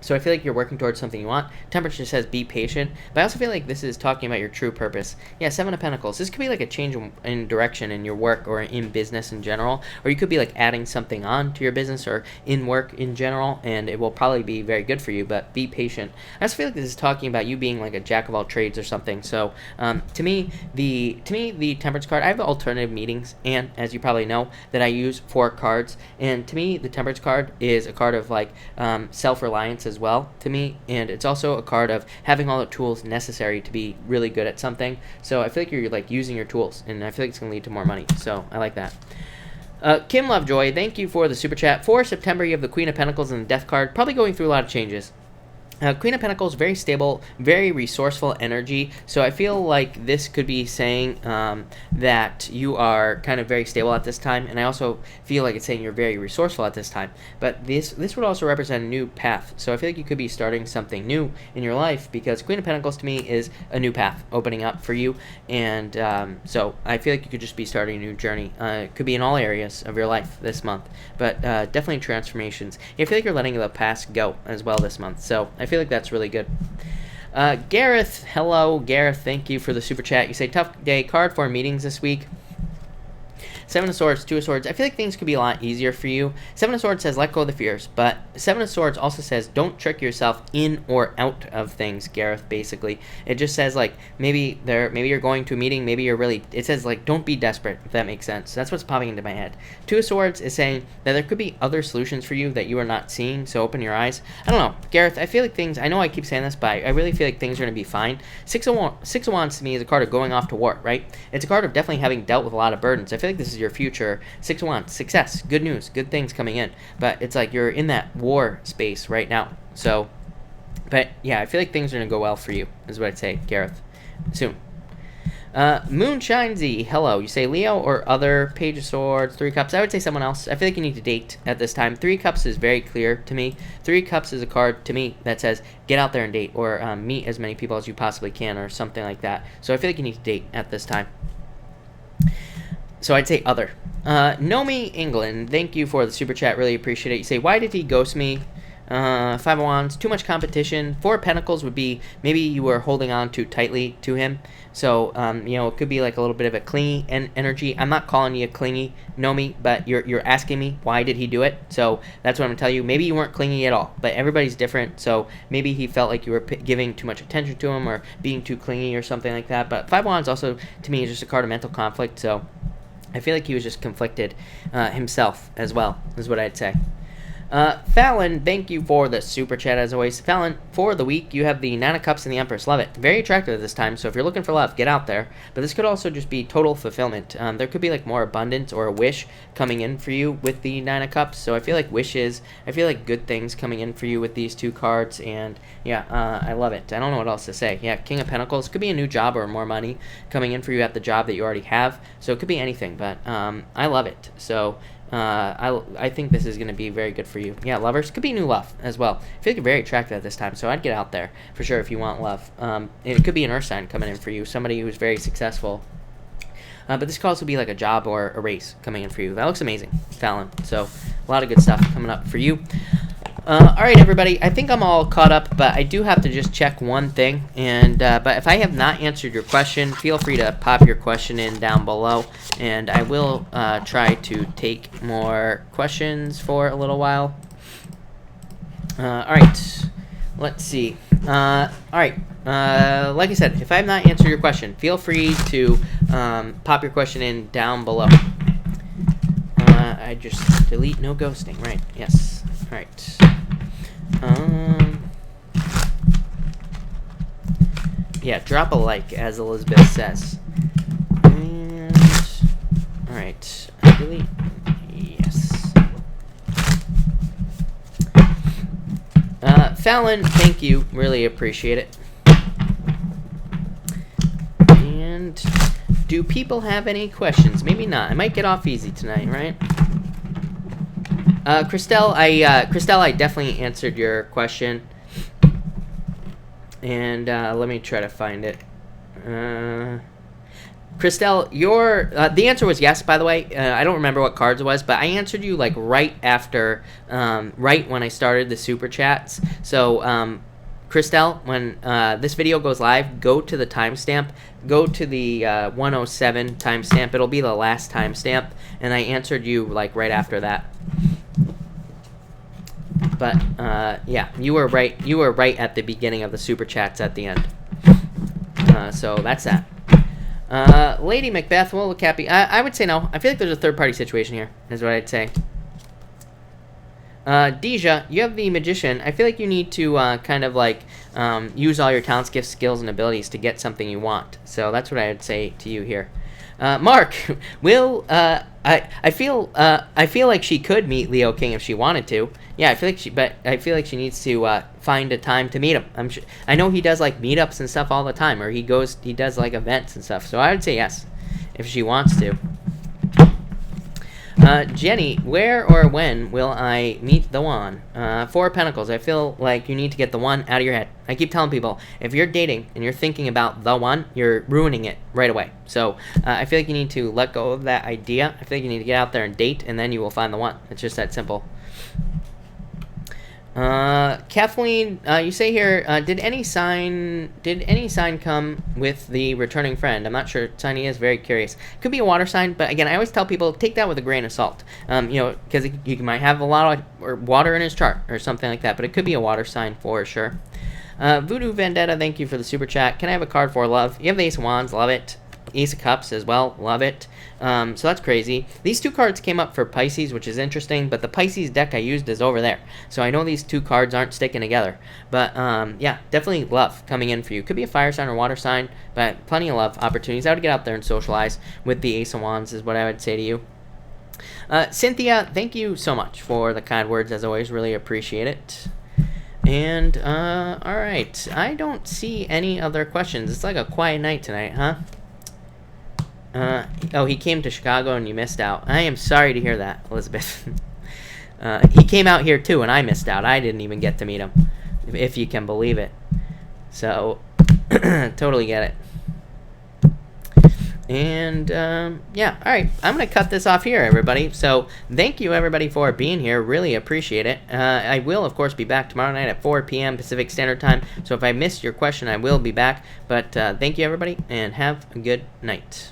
So I feel like you're working towards something you want. Temperance just says be patient. But I also feel like this is talking about your true purpose. Yeah, Seven of Pentacles. This could be like a change in direction in your work or in business in general. Or you could be like adding something on to your business or in work in general. And it will probably be very good for you. But be patient. I also feel like this is talking about you being like a jack of all trades or something. So to me, the Temperance card, I have alternative meanings. And as you probably know, that I use for cards. And to me, the Temperance card is a card of like self-reliance as well to me, and it's also a card of having all the tools necessary to be really good at something. So I feel like you're like using your tools, and I feel like it's gonna lead to more money. So I like that. Kim Lovejoy, thank you for the super chat. For September, you have the Queen of Pentacles and the Death card, probably going through a lot of changes. Queen of Pentacles, very stable, very resourceful energy. So I feel like this could be saying that you are kind of very stable at this time. And I also feel like it's saying you're very resourceful at this time. But this would also represent a new path. So I feel like you could be starting something new in your life, because Queen of Pentacles to me is a new path opening up for you. And so I feel like you could just be starting a new journey. It could be in all areas of your life this month. But definitely transformations. I feel like you're letting the past go as well this month. So I feel like that's really good. Gareth, hello. Gareth, thank you for the super chat. You say, tough day, card for meetings this week. Seven of Swords, Two of Swords. I feel like things could be a lot easier for you. Seven of Swords says let go of the fears, but Seven of Swords also says don't trick yourself in or out of things, Gareth, basically. It just says like maybe you're going to a meeting, maybe you're really, it says like don't be desperate, if that makes sense. That's what's popping into my head. Two of Swords is saying that there could be other solutions for you that you are not seeing, so open your eyes. I don't know, Gareth, I feel like things, I know I keep saying this, but I really feel like things are going to be fine. Six of Wands to me is a card of going off to war, right? It's a card of definitely having dealt with a lot of burdens. I feel like this is your future. Six of Wands, success, good news, good things coming in, but it's like you're in that war space right now. So, but yeah, I feel like things are gonna go well for you, is what I'd say, Gareth, soon. Moonshinesy, hello. You say Leo or other. Page of Swords, Three Cups. I would say someone else. I feel like you need to date at this time. Three Cups is very clear to me. Three Cups is a card to me that says get out there and date, or meet as many people as you possibly can, or something like that. So I feel like you need to date at this time. So I'd say other. Nomi England, thank you for the super chat. Really appreciate it. You say, why did he ghost me? Five of Wands, too much competition. Four of Pentacles would be maybe you were holding on too tightly to him. So, you know, it could be like a little bit of a clingy energy. I'm not calling you clingy, Nomi, but you're asking me why did he do it. So that's what I'm going to tell you. Maybe you weren't clingy at all, but everybody's different. So maybe he felt like you were giving too much attention to him or being too clingy or something like that. But Five of Wands also, to me, is just a card of mental conflict. So I feel like he was just conflicted himself as well, is what I'd say. Fallon, thank you for the super chat as always. Fallon, for the week, you have the Nine of Cups and the Empress. Love it. Very attractive this time, so if you're looking for love, get out there. But this could also just be total fulfillment. There could be like more abundance or a wish coming in for you with the Nine of Cups. So I feel like wishes, I feel like good things coming in for you with these two cards. And yeah, I love it. I don't know what else to say. Yeah, King of Pentacles. Could be a new job or more money coming in for you at the job that you already have. So it could be anything, but I love it. So I think this is going to be very good for you. Yeah, lovers. Could be new love as well. I feel like you're very attractive at this time, so I'd get out there for sure if you want love. And it could be an earth sign coming in for you, somebody who's very successful. But this could also be like a job or a race coming in for you. That looks amazing, Fallon. So a lot of good stuff coming up for you. All right, everybody. I think I'm all caught up, but I do have to just check one thing. And but if I have not answered your question, feel free to pop your question in down below, and I will try to take more questions for a little while. All right. Let's see. All right. Like I said, if I have not answered your question, feel free to pop your question in down below. I just delete no ghosting, right? Yes. All right. Yeah, drop a like, as Elizabeth says. And all right, delete. Yes. Fallon, thank you. Really appreciate it. And do people have any questions? Maybe not. I might get off easy tonight, right? Christelle, I definitely answered your question. And let me try to find it. Christelle, the answer was yes, by the way. I don't remember what cards it was, but I answered you like right after, right when I started the super chats. So, Christelle, when this video goes live, go to the timestamp. Go to the 107 timestamp. It'll be the last timestamp, and I answered you like right after that. But yeah, you were right. You were right at the beginning of the super chats at the end. So that's that. Lady Macbeth, well, Cappy, I would say no. I feel like there's a third-party situation here, is what I'd say. Deja, you have the Magician. I feel like you need to kind of like use all your talents, gifts, skills, and abilities to get something you want. So that's what I would say to you here. Mark, I feel like she could meet Leo King if she wanted to. Yeah, I feel like she needs to find a time to meet him. I know he does like meetups and stuff all the time, or he does like events and stuff. So I would say yes, if she wants to. Jenny, where or when will I meet the one? Four of Pentacles. I feel like you need to get the one out of your head. I keep telling people, if you're dating and you're thinking about the one, you're ruining it right away. So I feel like you need to let go of that idea. I feel like you need to get out there and date, and then you will find the one. It's just that simple. Kathleen, you say here, did any sign come with the returning friend? I'm not sure what sign he is. Very curious. Could be a water sign, but again, I always tell people, take that with a grain of salt. Because he might have a lot of water in his chart or something like that, but it could be a water sign for sure. Voodoo Vendetta, thank you for the super chat. Can I have a card for love? You have the Ace of Wands, love it. Ace of Cups as well, love it. So that's crazy. These two cards came up for Pisces, which is interesting, but the Pisces deck I used is over there. So I know these two cards aren't sticking together. But yeah, definitely love coming in for you. Could be a fire sign or water sign, but plenty of love opportunities. I would get out there and socialize with the Ace of Wands is what I would say to you. Cynthia, thank you so much for the kind words, as always. Really appreciate it. And, alright. I don't see any other questions. It's like a quiet night tonight, huh? Oh, he came to Chicago and you missed out. I am sorry to hear that, Elizabeth. He came out here too and I missed out. I didn't even get to meet him, if you can believe it. So, totally get it. And, yeah, alright. I'm going to cut this off here, everybody. So, thank you, everybody, for being here. Really appreciate it. I will, of course, be back tomorrow night at 4 p.m. Pacific Standard Time. So, if I missed your question, I will be back. But, thank you, everybody, and have a good night.